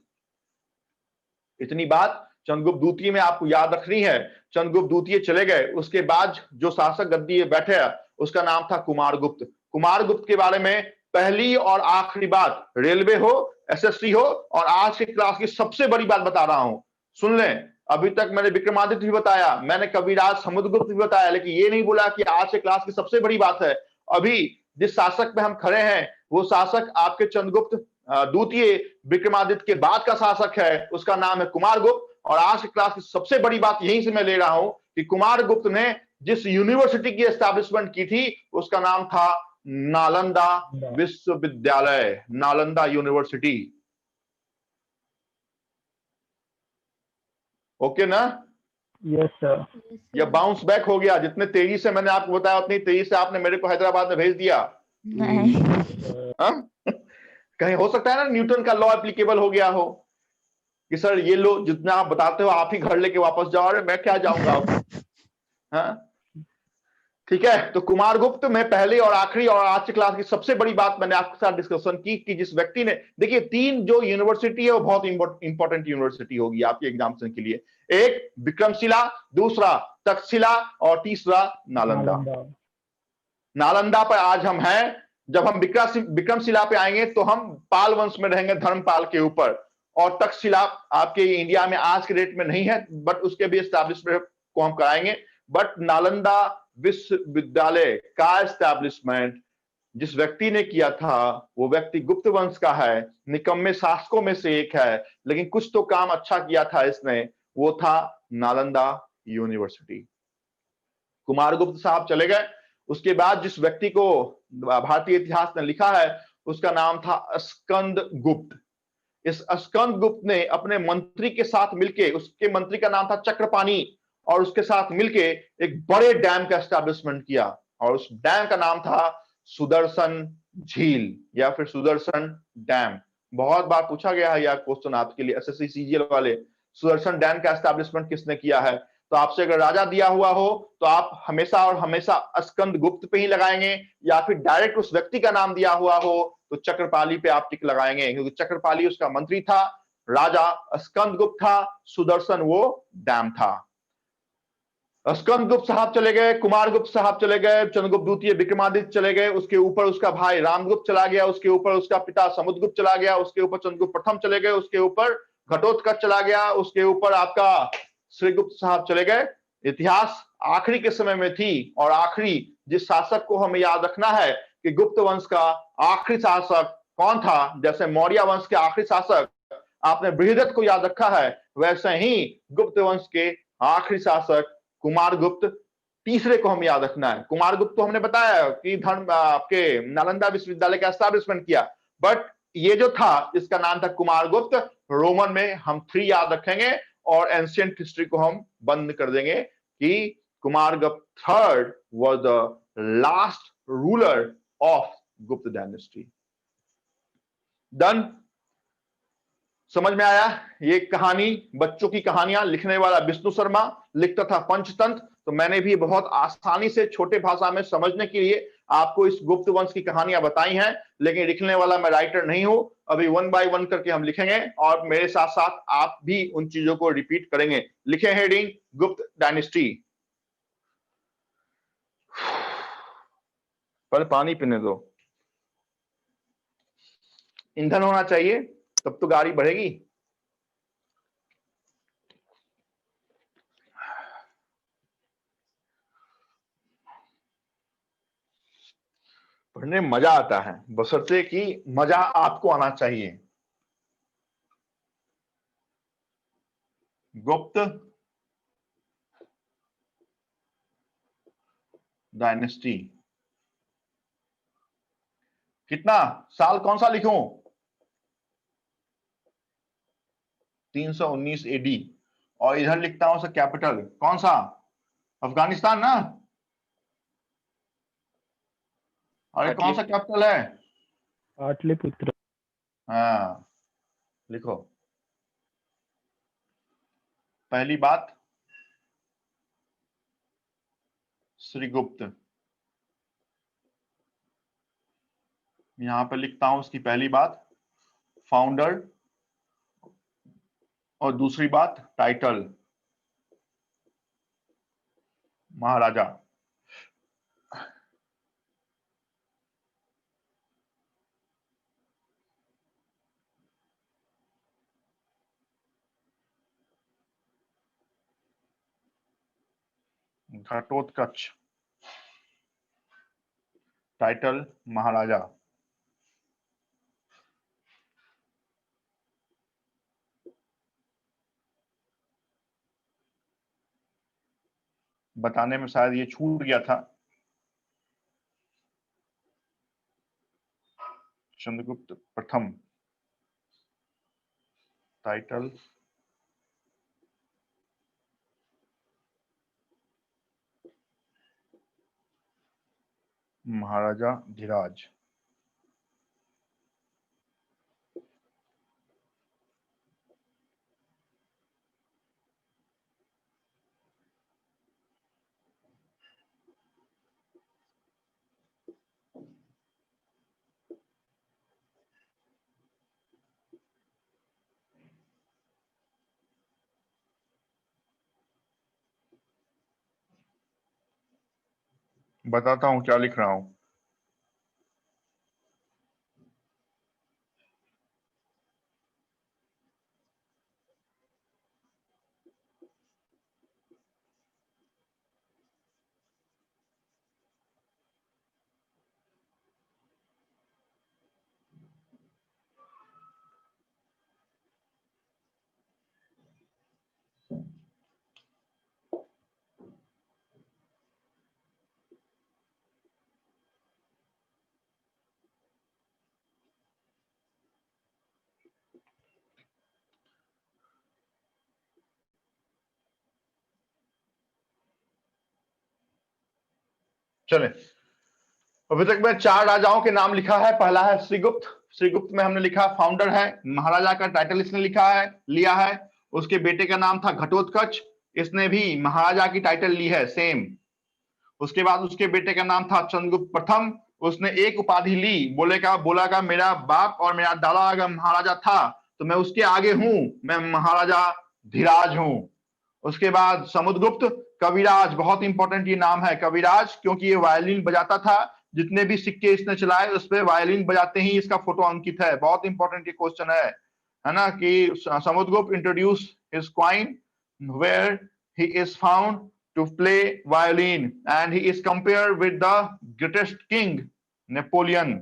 इतनी बात चंद्रगुप्त द्वितीय में आपको याद रखनी है। चंद्रगुप्त द्वितीय चले गए, उसके बाद जो शासक गद्दी पे बैठे उसका नाम था कुमारगुप्त। कुमारगुप्त के बारे में पहली और आखिरी बात, रेलवे हो, एसएससी हो, और आज के क्लास की सबसे बड़ी बात बता रहा हूं, सुन लें। अभी तक मैंने विक्रमादित्य भी बताया, मैंने कविराज समुद्रगुप्त भी बताया, लेकिन ये नहीं बोला कि आज के क्लास की सबसे बड़ी बात है, अभी जिस शासक पे हम खड़े हैं वो शासक आपके चंद्रगुप्त द्वितीय विक्रमादित्य के बाद का शासक है, उसका नाम है कुमारगुप्त। और आज की क्लास की सबसे बड़ी बात यहीं से मैं ले रहा हूं कि कुमारगुप्त ने जिस यूनिवर्सिटी की एस्टैब्लिशमेंट की थी उसका नाम था नालंदा विश्वविद्यालय, नालंदा यूनिवर्सिटी। ओके ना? Yes sir. या बाउंस बैक हो गया? जितने तेजी से मैंने आपको बताया उतनी तेजी से आपने मेरे को हैदराबाद में भेज दिया। नहीं। हाँ? कहीं हो सकता है ना न्यूटन का लॉ एप्लीकेबल हो गया हो कि सर ये लो, जितना आप बताते हो आप ही घर लेके वापस जाओ। अरे मैं क्या जाऊंगा अब? हाँ? ठीक है, तो कुमारगुप्त में पहले और आखिरी और आज की क्लास की सबसे बड़ी बात मैंने आपके साथ डिस्कशन की कि जिस व्यक्ति ने, देखिए तीन जो यूनिवर्सिटी है वो बहुत इंपॉर्टेंट यूनिवर्सिटी होगी आपके एग्जामिनेशन के लिए। एक विक्रमशिला, दूसरा तक्षशिला और तीसरा नालंदा। नालंदा पर आज हम हैं। जब हम विक्रमशिला पे आएंगे तो हम पाल वंश में रहेंगे, धर्मपाल के ऊपर। और तक्षशिला आपके इंडिया में आज के डेट में नहीं है, बट उसके भी एस्टैब्लिशमेंट को हम कराएंगे। बट नालंदा विश्वविद्यालय का एस्टैब्लिशमेंट जिस व्यक्ति ने किया था वो व्यक्ति गुप्त वंश का है, निकम्मे शासकों में से एक है, लेकिन कुछ तो काम अच्छा किया था इसने, वो था नालंदा यूनिवर्सिटी। कुमारगुप्त साहब चले गए, उसके बाद जिस व्यक्ति को भारतीय इतिहास ने लिखा है उसका नाम था स्कंद गुप्त। इस स्कंद गुप्त ने अपने मंत्री के साथ मिलके, उसके मंत्री का नाम था चक्रपाणी, और उसके साथ मिलके एक बड़े डैम का एस्टैब्लिशमेंट किया, और उस डैम का नाम था सुदर्शन झील या फिर सुदर्शन डैम। बहुत बार पूछा गया है यह क्वेश्चन आपके लिए, एसएससी सीजीएल वाले, सुदर्शन डैम का एस्टैब्लिशमेंट किसने किया है? तो आपसे अगर राजा दिया हुआ हो तो आप हमेशा और हमेशा स्कंद गुप्त पे ही लगाएंगे, या फिर डायरेक्ट उस व्यक्ति का नाम दिया हुआ हो तो चक्रपाली पे आप टिक लगाएंगे, क्योंकि चक्रपाली उसका मंत्री था, राजा स्कंद गुप्त था, सुदर्शन वो डैम था। स्कंद गुप्त साहब चले गए, कुमारगुप्त साहब चले गए, चंद्रगुप्त द्वितीय विक्रमादित्य चले गए, उसके ऊपर उसका भाई रामगुप्त चला गया, उसके ऊपर उसका पिता समुद्रगुप्त चला गया, उसके ऊपर चंद्रगुप्त प्रथम चले गए, उसके ऊपर घटोत्कच चला गया, उसके ऊपर आपका श्रीगुप्त साहब चले गए। इतिहास आखिरी के समय में थी, और आखिरी जिस शासक को हमें याद रखना है कि गुप्त वंश का आखिरी शासक कौन था, जैसे मौर्य वंश के आखिरी शासक आपने बृहदत्त को याद रखा है, वैसे ही गुप्त वंश के आखिरी शासक कुमारगुप्त तीसरे को हम याद रखना है। कुमारगुप्त तो हमने बताया कि धर्म आपके नालंदा विश्वविद्यालय का एस्टैब्लिशमेंट किया, बट ये जो था इसका नाम था कुमारगुप्त। रोमन में हम 3 याद रखेंगे और एंशिएंट हिस्ट्री को हम बंद कर देंगे कि Kumaragupta third was the last ruler of Gupta dynasty. Done? समझ में आया? ये कहानी बच्चों की कहानियां, लिखने वाला विष्णु शर्मा, लिखता था पंचतंत्र। तो मैंने भी बहुत आसानी से छोटे भाषा में समझने के लिए आपको इस गुप्त वंश की कहानियां बताई हैं, लेकिन लिखने वाला मैं राइटर नहीं हूं। अभी 1 बाय 1 करके हम लिखेंगे और मेरे साथ साथ आप भी उन चीजों को रिपीट करेंगे। लिखे हेडिंग गुप्त डायनेस्टी। पहले पानी पीने दो, ईंधन होना चाहिए तब तो गाड़ी बढ़ेगी। पढ़ने में मजा आता है, बशर्ते कि मजा आपको आना चाहिए। गुप्त डायनेस्टी, कितना साल कौन सा लिखूं? 319 एडी, और इधर लिखता हूं सर कैपिटल कौन सा? अफगानिस्तान ना? अरे कौन सा कैपिटल है? पाटलिपुत्र। हाँ लिखो। पहली बात श्रीगुप्त, यहां पर लिखता हूं उसकी पहली बात, फाउंडर और दूसरी बात टाइटल महाराजा। घटोत्कच, टाइटल महाराजा। बताने में शायद ये छूट गया था। चंद्रगुप्त प्रथम, टाइटल महाराजा धीराज। बताता हूं क्या लिख रहा हूं। चले, अभी तक मैं 4 राजाओं के नाम लिखा है। पहला है श्रीगुप्त। श्रीगुप्त में हमने लिखा फाउंडर है, महाराजा का टाइटल इसने लिखा है, लिया है। उसके बेटे का नाम था घटोत्कच, इसने भी महाराजा की टाइटल ली है, सेम। उसके बाद उसके बेटे का नाम था चंद्रगुप्त प्रथम, उसने एक उपाधि ली, बोला का मेरा बाप और मेरा दादा अगर महाराजा था तो मैं उसके आगे हूं, मैं महाराजा धीराज हूं। उसके बाद समुद्रगुप्त कविराज, बहुत इंपॉर्टेंट ये नाम है कविराज, क्योंकि ये वायलिन बजाता था। जितने भी सिक्के इसने चलाए उस पे वायलिन बजाते ही इसका फोटो अंकित है। बहुत इंपॉर्टेंट ये क्वेश्चन है ना, कि Samudragupta introduce his coin where he is found to play violin and he is compared with the greatest king Napoleon।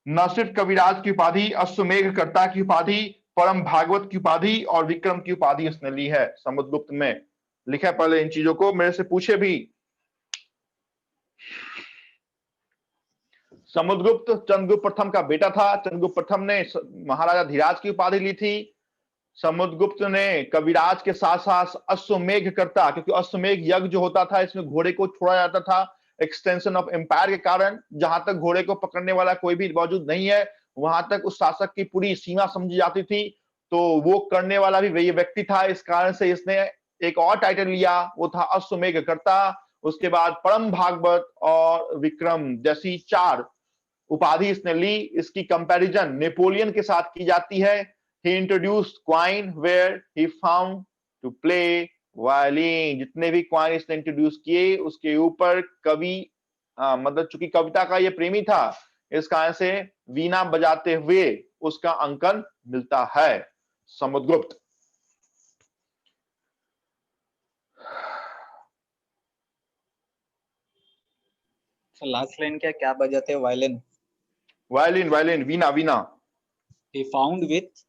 न सिर्फ कविराज की उपाधि, अश्वमेघकर्ता की उपाधि, परम भागवत की उपाधि और विक्रम की उपाधि इसने ली है समुद्रगुप्त में। लिखा पहले इन चीजों को, मेरे से पूछे भी। समुद्रगुप्त चंद्रगुप्त प्रथम का बेटा था। चंद्रगुप्त प्रथम ने महाराजा धीराज की उपाधि ली थी। समुद्रगुप्त ने कविराज के साथ साथ अश्वमेघकर्ता, क्योंकि अश्वमेघ यज्ञ जो होता था इसमें घोड़े को छोड़ा जाता था एक्सटेंशन ऑफ एम्पायर के कारण। जहां तक घोड़े को पकड़ने वाला कोई भी मौजूद नहीं है वहां तक उस शासक की पूरी सीमा समझी जाती थी, तो वो करने वाला भी वही व्यक्ति था। इस कारण से इसने एक और टाइटल लिया, वो था अश्वमेघकर्ता। उसके बाद परम भागवत और विक्रम जैसी 4 उपाधि इसने ली। इसकी कंपैरिजन नेपोलियन के साथ की जाती है। He introduced coin where he found to play violin। जितने भी क्वाइन इसने इंट्रोड्यूस किए उसके ऊपर कवि मतलब चूंकि कविता का ये प्रेमी था, इस कारण से वीणा बजाते हुए उसका अंकन मिलता है समुद्रगुप्त। लास्ट लाइन क्या बजाते हैं? Violin. Violin, violin, Veena, Veena. He found with,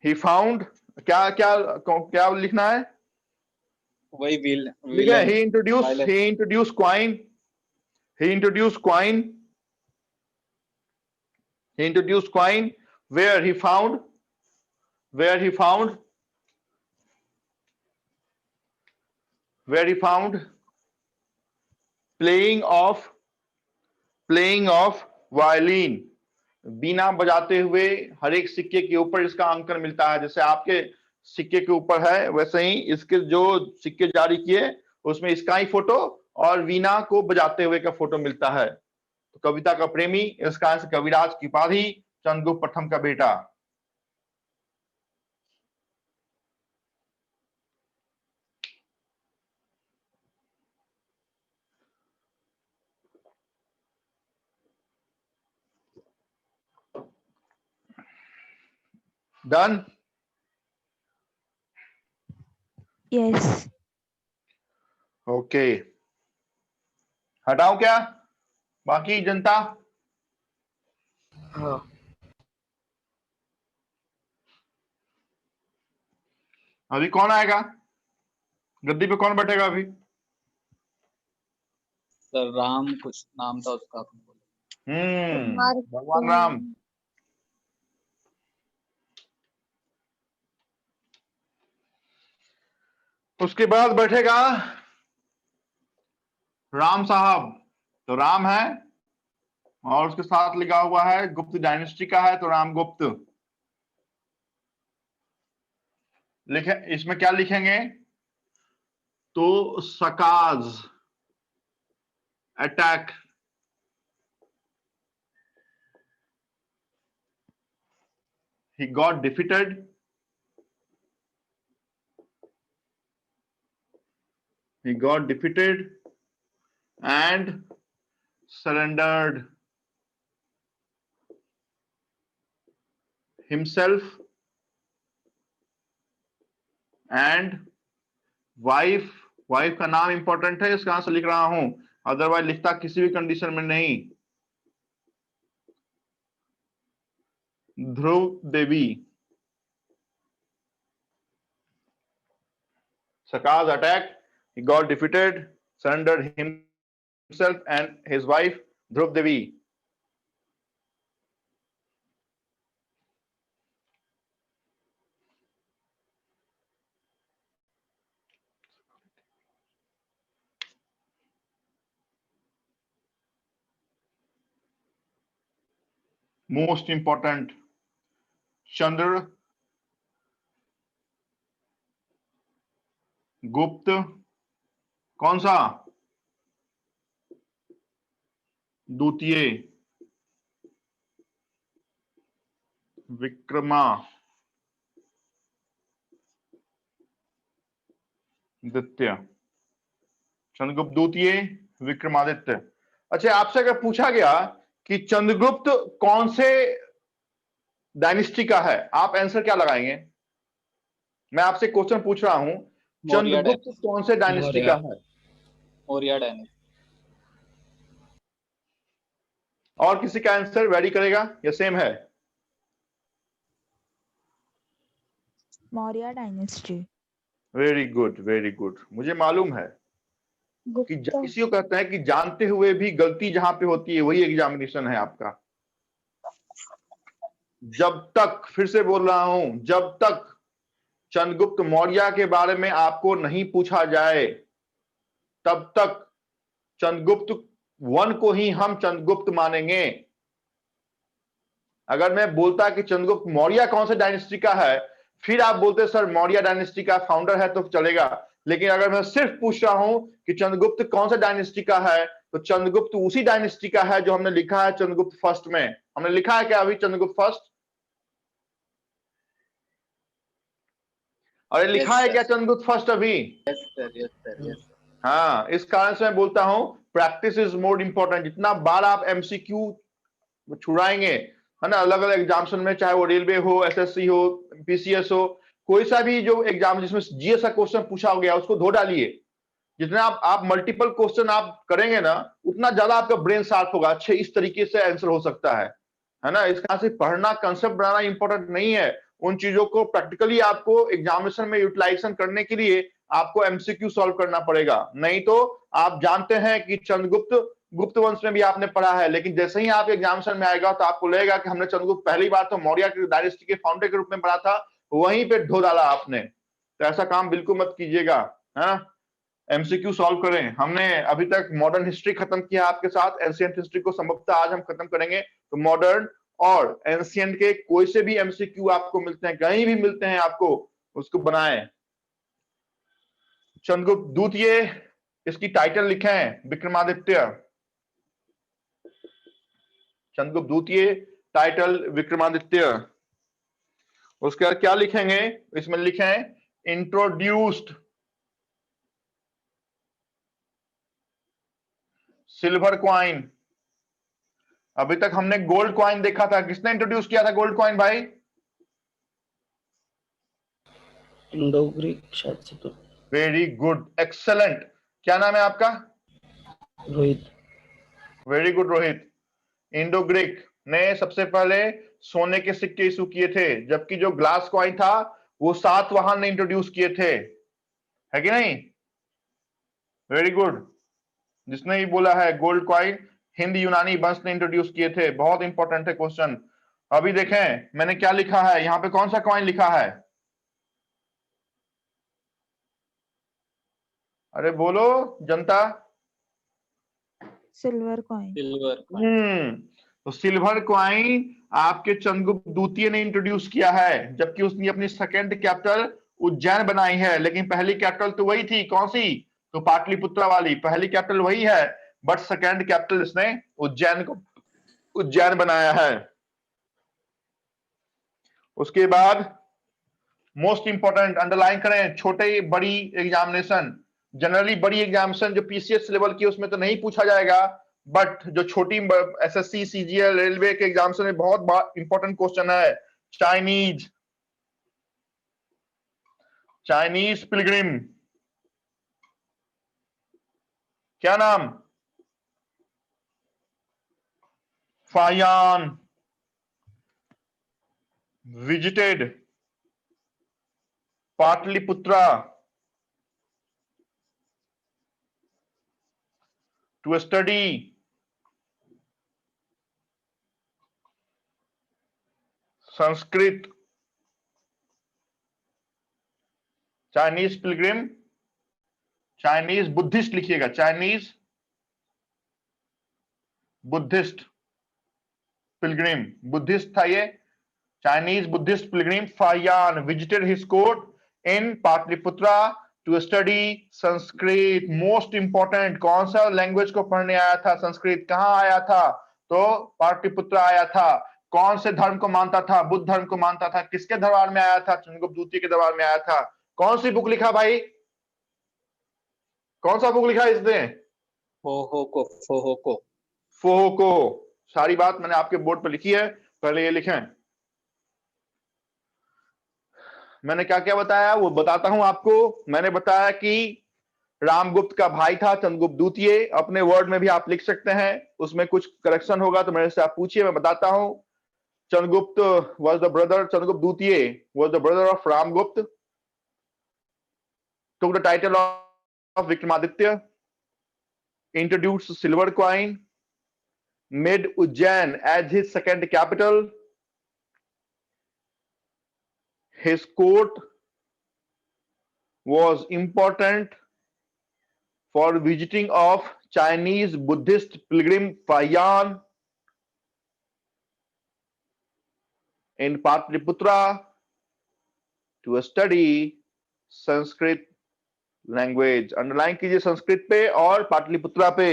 He found, क्या क्या क्या लिखना है? वही विल, लिखा है he introduced coin, he introduced coin where he found playing of violin। बीना बजाते हुए हर एक सिक्के के ऊपर इसका अंकन मिलता है। जैसे आपके सिक्के के ऊपर है वैसे ही इसके जो सिक्के जारी किए उसमें इसका ही फोटो और वीणा को बजाते हुए का फोटो मिलता है। तो कविता का प्रेमी, इस कारण से कविराज की उपाधि, चंद्रगुप्त प्रथम का बेटा। डन? Yes. ओके, हटाओ क्या बाकी जनता? हाँ अभी कौन आएगा गद्दी पे? कौन बैठेगा अभी? सर राम कुछ नाम था उसका, आपने बोला। भगवान राम। उसके बाद बैठेगा राम साहब। तो राम है और उसके साथ लिखा हुआ है गुप्त डायनेस्टी का है, तो राम गुप्त लिखे। इसमें क्या लिखेंगे? तो सकाज attack, he got defeated, and surrendered himself and wife। Wife का नाम इंपॉर्टेंट है, इसका आंसर लिख रहा हूं, अदरवाइज लिखता किसी भी कंडीशन में नहीं। ध्रुव देवी। Sakaz attacked, he got defeated, surrendered himself and his wife Dhruv Devi। Most important, चंद्र गुप्त कौन सा? द्वितीय विक्रमादित्य। चंद्रगुप्त द्वितीय विक्रमादित्य। अच्छा, आपसे अगर पूछा गया कि चंद्रगुप्त कौन से डायनेस्टी का है, आप आंसर क्या लगाएंगे? मैं आपसे क्वेश्चन पूछ रहा हूं, चंद्रगुप्त कौन से डायनेस्टी का है? मौर्य डायनेस्टी। और किसी का आंसर वैरी करेगा या सेम है? Maurya dynasty. Very good, very good. मुझे मालूम है कि गुप्ता। इसी को कहते हैं कि जानते हुए भी गलती जहां पे होती है वही एग्जामिनेशन है आपका। जब तक, फिर से बोल रहा हूं, जब तक चंद्रगुप्त मौर्य के बारे में आपको नहीं पूछा जाए तब तक चंद्रगुप्त वन को ही हम चंद्रगुप्त मानेंगे। अगर मैं बोलता कि चंद्रगुप्त मौर्य कौन से डायनेस्टी का है, फिर आप बोलते सर मौर्य डायनेस्टी का फाउंडर है, तो चलेगा। लेकिन अगर मैं सिर्फ पूछ रहा हूं कि चंद्रगुप्त कौन सा डायनेस्टी का है, तो चंद्रगुप्त उसी डायनेस्टी का है जो हमने लिखा है चंद्रगुप्त फर्स्ट में। हमने लिखा है क्या अभी चंद्रगुप्त फर्स्ट? अरे लिखा है क्या चंद्रगुप्त फर्स्ट अभी? Yes sir, yes sir, yes sir. हाँ, इस कारण से मैं बोलता हूं प्रैक्टिस इज मोर इंपॉर्टेंट। जितना बार आप एमसीक्यू छुड़ाएंगे, है ना, अलग अलग एग्जामिनेशन में, चाहे वो रेलवे हो, एसएससी हो, पीसीएस हो, कोई सा भी जो एग्जाम जिसमें जीएस का क्वेश्चन पूछा गया उसको धो डालिए। जितना आप मल्टीपल क्वेश्चन आप करेंगे ना, उतना ज्यादा आपका ब्रेन शार्प होगा, अच्छे इस तरीके से आंसर हो सकता है ना। इसका से पढ़ना, कंसेप्ट बनाना इंपॉर्टेंट नहीं है। उन चीजों को प्रैक्टिकली आपको एग्जामिनेशन में यूटिलाइजेशन करने के लिए आपको एमसीक्यू सॉल्व करना पड़ेगा। नहीं तो आप जानते हैं कि चंद्रगुप्त गुप्त वंश में भी आपने पढ़ा है, लेकिन जैसे ही आप एग्जामिनेशन में आएगा तो आपको लगेगा कि हमने चंद्रगुप्त पहली बार तो मौर्य डायनेस्टी के फाउंडर के रूप में पढ़ा था, वहीं पे ढो डाला आपने। तो ऐसा काम बिल्कुल मत कीजिएगा, है। एमसीक्यू सॉल्व करें। हमने अभी तक मॉडर्न हिस्ट्री खत्म किया आपके साथ, एंशिएंट हिस्ट्री को संभवतः आज हम खत्म करेंगे। तो मॉडर्न और एंशिएंट के कोई से भी एमसीक्यू आपको मिलते हैं, कहीं भी मिलते हैं आपको, उसको बनाएं। चंद्रगुप्त द्वितीय, इसकी टाइटल लिखे हैं विक्रमादित्य। चंद्रगुप्त द्वितीय टाइटल विक्रमादित्य। उसके बाद क्या लिखेंगे? इसमें लिखें इंट्रोड्यूस्ड सिल्वर क्वाइन। अभी तक हमने गोल्ड क्वाइन देखा था, किसने इंट्रोड्यूस किया था गोल्ड क्वाइन भाई? इंडो ग्रीक शायद से तो। Very good, excellent. क्या नाम है आपका? Rohit. Very good Rohit. Indo Greek ने सबसे पहले सोने के सिक्के इशू किए थे, जबकि जो ग्लास कॉइन था वो सातवाहन ने इंट्रोड्यूस किए थे, है कि नहीं? Very good. जिसने भी बोला है गोल्ड कॉइन हिंद यूनानी वंश ने इंट्रोड्यूस किए थे, बहुत इंपॉर्टेंट है क्वेश्चन। अभी देखें मैंने क्या लिखा है यहाँ पे, कौन सा कॉइन लिखा है? अरे बोलो जनता। Silver coin. सिल्वर तो सिल्वर कॉइन आपके चंद्रगुप्त द्वितीय ने इंट्रोड्यूस किया है, जबकि उसने अपनी सेकंड कैपिटल उज्जैन बनाई है, लेकिन पहली कैपिटल तो वही थी, कौन सी? तो पाटलिपुत्रा वाली। पहली कैपिटल वही है, बट सेकंड कैपिटल इसने उज्जैन बनाया है। उसके बाद मोस्ट इंपॉर्टेंट अंडरलाइन करें, छोटे बड़ी एग्जामिनेशन, जनरली बड़ी एग्जामिनेशन जो पीसीएस लेवल की उसमें तो नहीं पूछा जाएगा, बट जो छोटी एसएससी सीजीएल रेलवे के एग्जामिनेशन में बहुत इंपॉर्टेंट क्वेश्चन है। चाइनीज पिलग्रिम, क्या नाम? Faxian visited Pataliputra to study Sanskrit. Chinese pilgrim, Chinese Buddhist लिखिएगा, चाइनीज बुद्धिस्ट पिलग्रिम, बुद्धिस्ट था ये। Chinese Buddhist pilgrim Faxian visited his court in Pataliputra to study Sanskrit. Most important, कौन सा लैंग्वेज को पढ़ने आया था? संस्कृत। कहां आया था? तो पाटलिपुत्रा आया था। कौन से धर्म को मानता था? बुद्ध धर्म को मानता था। किसके दरबार में आया था? चंद्रगुप्त द्वितीय के दरबार में आया था। कौन सी बुक लिखा भाई? कौन सा बुक लिखा इसने? फोहोको। फोहोको। सारी बात मैंने आपके बोर्ड पर लिखी है, पहले ये लिखें। मैंने क्या क्या बताया वो बताता हूं आपको। मैंने बताया कि रामगुप्त का भाई था चंद्रगुप्त द्वितीय, अपने वर्ड में भी आप लिख सकते हैं, उसमें कुछ करेक्शन होगा तो मेरे से आप पूछिए, मैं बताता हूं। Chandragupta was the brother, Chandragupta द्वितीय was the brother of Ramgupta, took the title of Vikramaditya, introduced silver coin, made Ujjain as his second capital. His court was important for visiting of Chinese Buddhist pilgrim Fayan in Patliputra to study Sanskrit language. Underline कीजिए संस्कृत पे और पाटलिपुत्रा पे।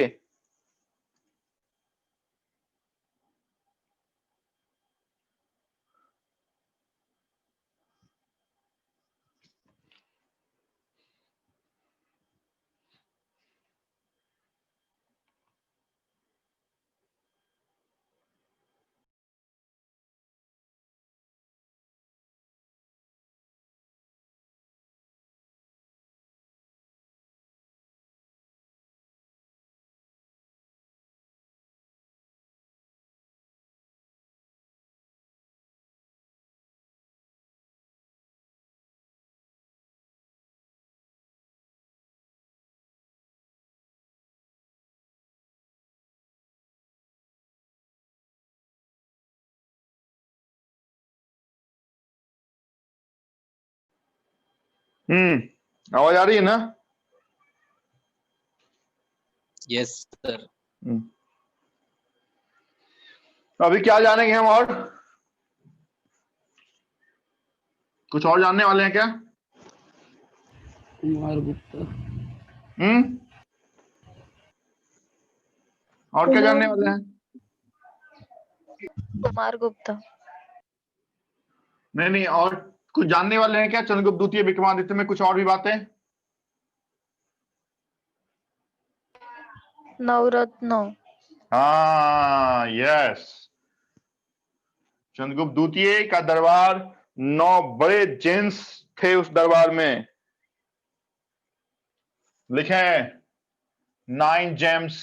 आवाज आ रही है ना? Yes sir. अभी क्या जानेंगे हम और? कुछ और जानने वाले हैं क्या? कुमार गुप्ता। और क्या जानने वाले हैं? कुमार गुप्ता। नहीं, और कुछ जानने वाले हैं क्या? चंद्रगुप्त द्वितीय विक्रमादित्य में कुछ और भी बातें? नवरत्न। हाँ, यस। चंद्रगुप्त द्वितीय का दरबार 9 बड़े जेंट्स थे उस दरबार में? लिखें 9 जेम्स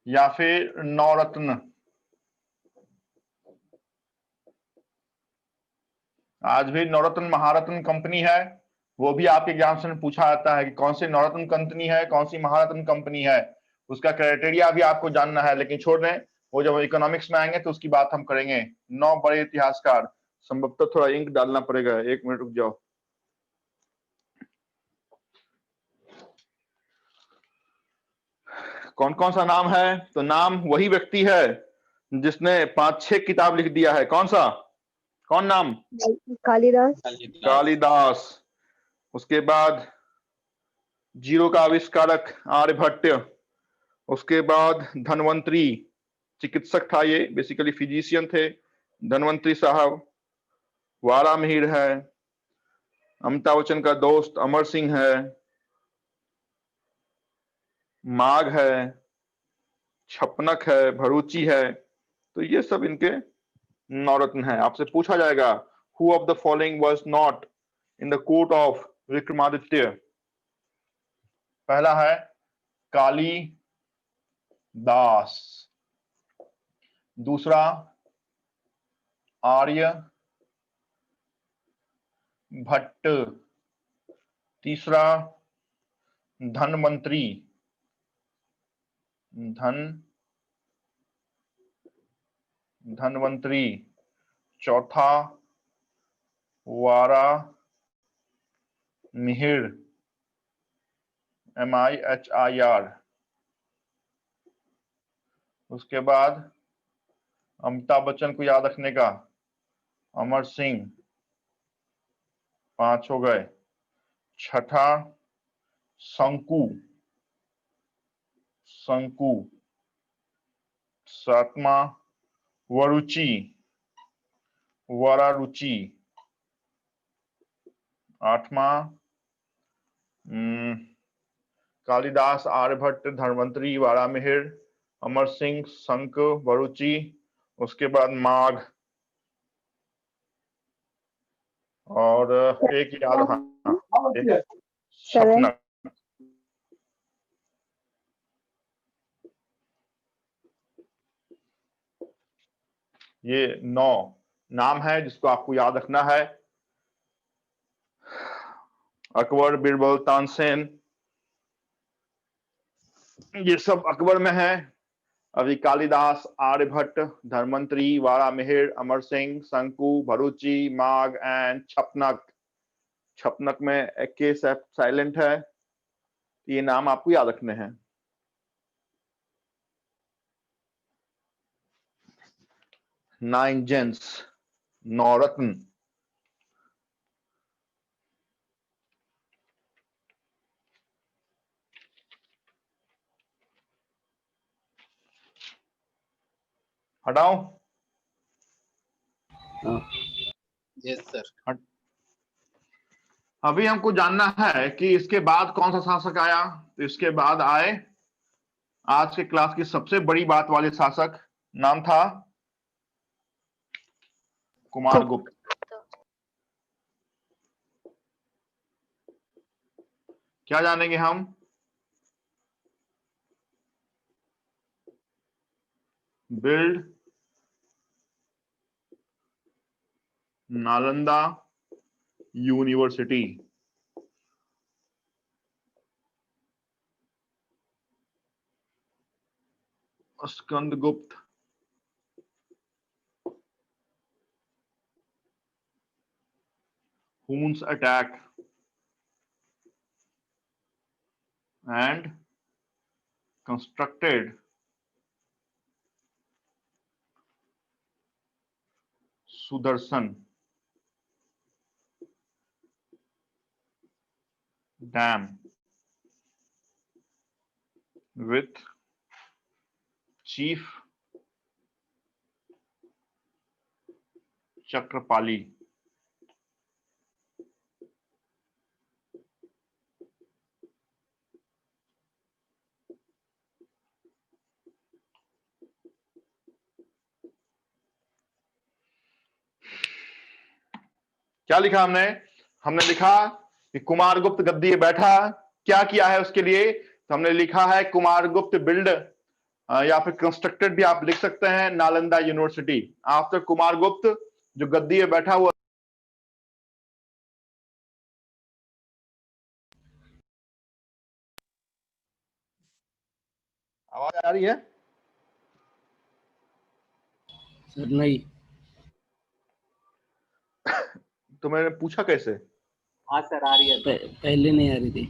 या फिर 9 रत्न। आज भी नवरत्न महारत्न कंपनी है, वो भी आपके एग्जाम से पूछा जाता है कि कौन सी नवरत्न कंपनी है, कौन सी महारत्न कंपनी है, उसका क्राइटेरिया भी आपको जानना है। लेकिन छोड़ दें, वो जब इकोनॉमिक्स में आएंगे तो उसकी बात हम करेंगे। 9 बड़े इतिहासकार, संभवतः थोड़ा इंक डालना पड़ेगा, 1 मिनट रुक जाओ। कौन कौन सा नाम है? तो नाम वही व्यक्ति है जिसने 5-6 किताब लिख दिया है। कौन सा? कौन नाम? कालिदास। कालिदास। उसके बाद जीरो का आविष्कारक आर्यभट्ट। उसके बाद धन्वंतरी, चिकित्सक था ये, बेसिकली फिजिशियन थे, धन्वंतरी साहब। वारामिहिर है, अमिताभ बच्चन का दोस्त अमर सिंह है, माघ है, छपनक है, भरूची है। तो ये सब इनके नवरत्न है। आपसे पूछा जाएगा who of the following was not in the court of Vikramaditya? पहला है कालिदास, दूसरा आर्य भट्ट, तीसरा धनवंतरी, धनवंतरी, चौथा वारा मिहिर, MIHIR। उसके बाद अमिताभ बच्चन को याद रखने का अमर सिंह, 5 हो गए। छठा शंकु, शंकु। सातवां वरुचि, वरारुचि। आठवां कालिदास, आर्यभट्ट, धन्वंतरी, वारामिहिर, अमर सिंह, शंक, वरुचि। उसके बाद माघ, और एक याद रखना, एक शपनक। ये 9 नाम है जिसको आपको याद रखना है। अकबर, बीरबल, तानसेन, ये सब अकबर में है। अभी कालिदास, आर्यभट्ट, धन्वंतरी, वारामिहिर, अमर सिंह, शंकु, भरूची, माघ एंड छपनक। छपनक में एक के साइलेंट है। ये नाम आपको याद रखने हैं। नाइन जेंस, नौरत्न। हटाओ। Yes sir. अभी हमको जानना है कि इसके बाद कौन सा शासक आया। तो इसके बाद आए आज के क्लास की सबसे बड़ी बात वाले शासक, नाम था कुमारगुप्त। क्या जानेंगे हम? Build Nalanda university. Skandagupta, Hun's attack and constructed Sudarshan Dam with Chief Chakrapali. क्या लिखा हमने? हमने लिखा कि कुमारगुप्त गद्दी पे बैठा, क्या किया है उसके लिए? तो हमने लिखा है कुमारगुप्त बिल्ड या फिर कंस्ट्रक्टेड भी आप लिख सकते हैं नालंदा यूनिवर्सिटी आफ्टर कुमारगुप्त, जो गद्दी पे बैठा हुआ। आवाज आ रही है? सर नहीं। तो मैंने पूछा कैसे? हाँ सर आ रही है। पहले नहीं आ रही थी।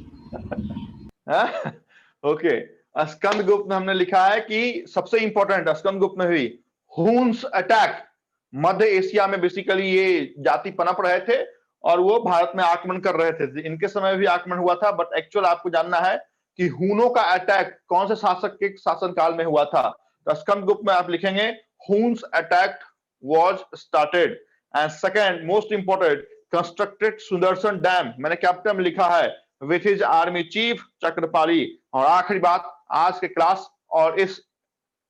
ओके, स्कंदगुप्त में हमने लिखा है कि सबसे इंपॉर्टेंट स्कंदगुप्त में हुई हुन्स अटैक। मध्य एशिया में बेसिकली ये जाति पनप रहे थे और वो भारत में आक्रमण कर रहे थे। इनके समय भी आक्रमण हुआ था, बट एक्चुअल आपको जानना है कि हुनों का अटैक कौन से शासक के शासनकाल में हुआ था। तो स्कंदगुप्त में आप लिखेंगे Hund's attack was started and second most important constructed Sudarshan dam, मैंने कैपिटल में लिखा है, विथ हिज आर्मी चीफ चक्रपाली। और आखिरी बात आज के क्लास और इस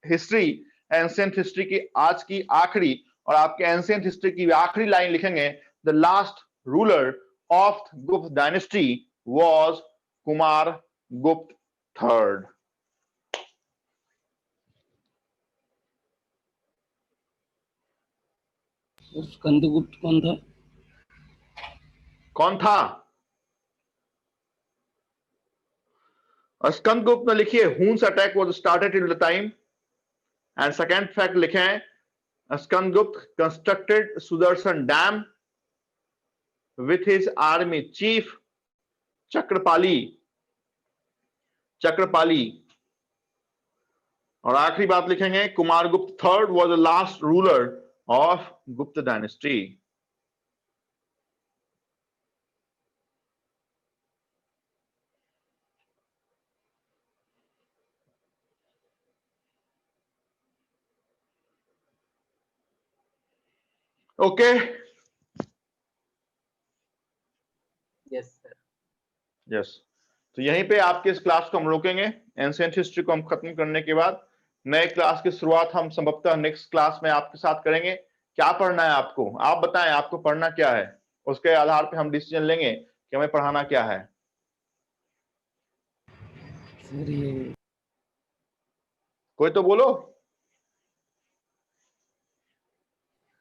हिस्ट्री एंशिएंट हिस्ट्री की आज की आखिरी और आपके एंशिएंट हिस्ट्री की आखिरी लाइन लिखेंगे, the last ruler of Gupta dynasty was Kumaragupta third. Skandagupta कौन था? कौन था? स्कंदगुप्त में लिखिए Huns attack was started in the time and second fact लिखें Skandagupta constructed Sudarshan dam with his army chief Chakrapali. और आखिरी बात लिखेंगे Kumaragupta third was the last ruler of Gupta dynasty। Okay, yes sir. Yes. तो यहीं पे आपके इस क्लास को हम रोकेंगे। एंशिएंट हिस्ट्री को हम खत्म करने के बाद नए क्लास की शुरुआत हम संभवतः नेक्स्ट क्लास में आपके साथ करेंगे। क्या पढ़ना है आपको, आप बताएं आपको पढ़ना क्या है, उसके आधार पे हम डिसीजन लेंगे कि हमें पढ़ाना क्या है। सर ये कोई तो बोलो।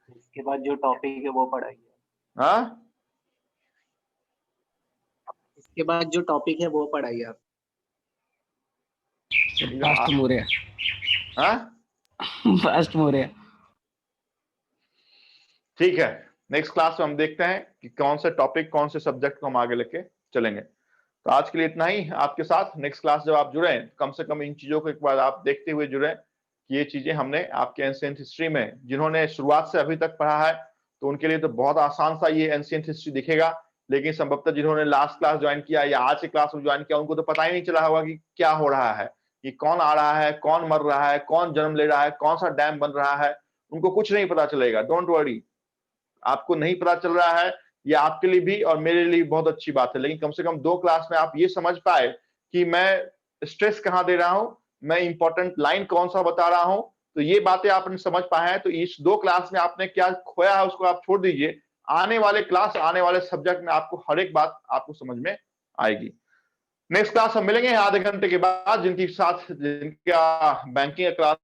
इसके बाद जो टॉपिक है वो पढ़ाइए। हाँ, इसके बाद जो टॉपिक है वो पढ़ाइए आप। फास्ट मौर्य। हाँ, फास्ट मौर्य। ठीक है। नेक्स्ट क्लास में हम देखते हैं कि कौन से टॉपिक कौन से सब्जेक्ट को हम आगे लेके चलेंगे। तो आज के लिए इतना ही आपके साथ। नेक्स्ट क्लास जब आप जुड़े कम से कम इन चीजों को एक बार आप देखते हुए जुड़े कि ये चीजें हमने आपके एंशिएंट हिस्ट्री में जिन्होंने शुरुआत से अभी तक पढ़ा है तो उनके लिए तो बहुत आसान सा ये एंशिएंट हिस्ट्री दिखेगा, लेकिन संभवतः जिन्होंने लास्ट क्लास ज्वाइन किया या आज के क्लास में ज्वाइन किया उनको तो पता ही नहीं चला होगा कि क्या हो रहा है, कि कौन आ रहा है, कौन मर रहा है, कौन जन्म ले रहा है, कौन सा डैम बन रहा है, उनको कुछ नहीं पता चलेगा। डोंट वरी, आपको नहीं पता चल रहा है, ये आपके लिए भी और मेरे लिए बहुत अच्छी बात है, लेकिन कम से कम 2 क्लास में आप ये समझ पाए कि मैं स्ट्रेस कहाँ दे रहा हूं, मैं इंपॉर्टेंट लाइन कौन सा बता रहा हूं। तो ये बातें आपने समझ पाए हैं, तो इस 2 क्लास में आपने क्या खोया है उसको आप छोड़ दीजिए। आने वाले क्लास, आने वाले सब्जेक्ट में आपको हर एक बात आपको समझ में आएगी। नेक्स्ट क्लास हम मिलेंगे आधे घंटे के बाद, जिनका बैंकिंग क्लास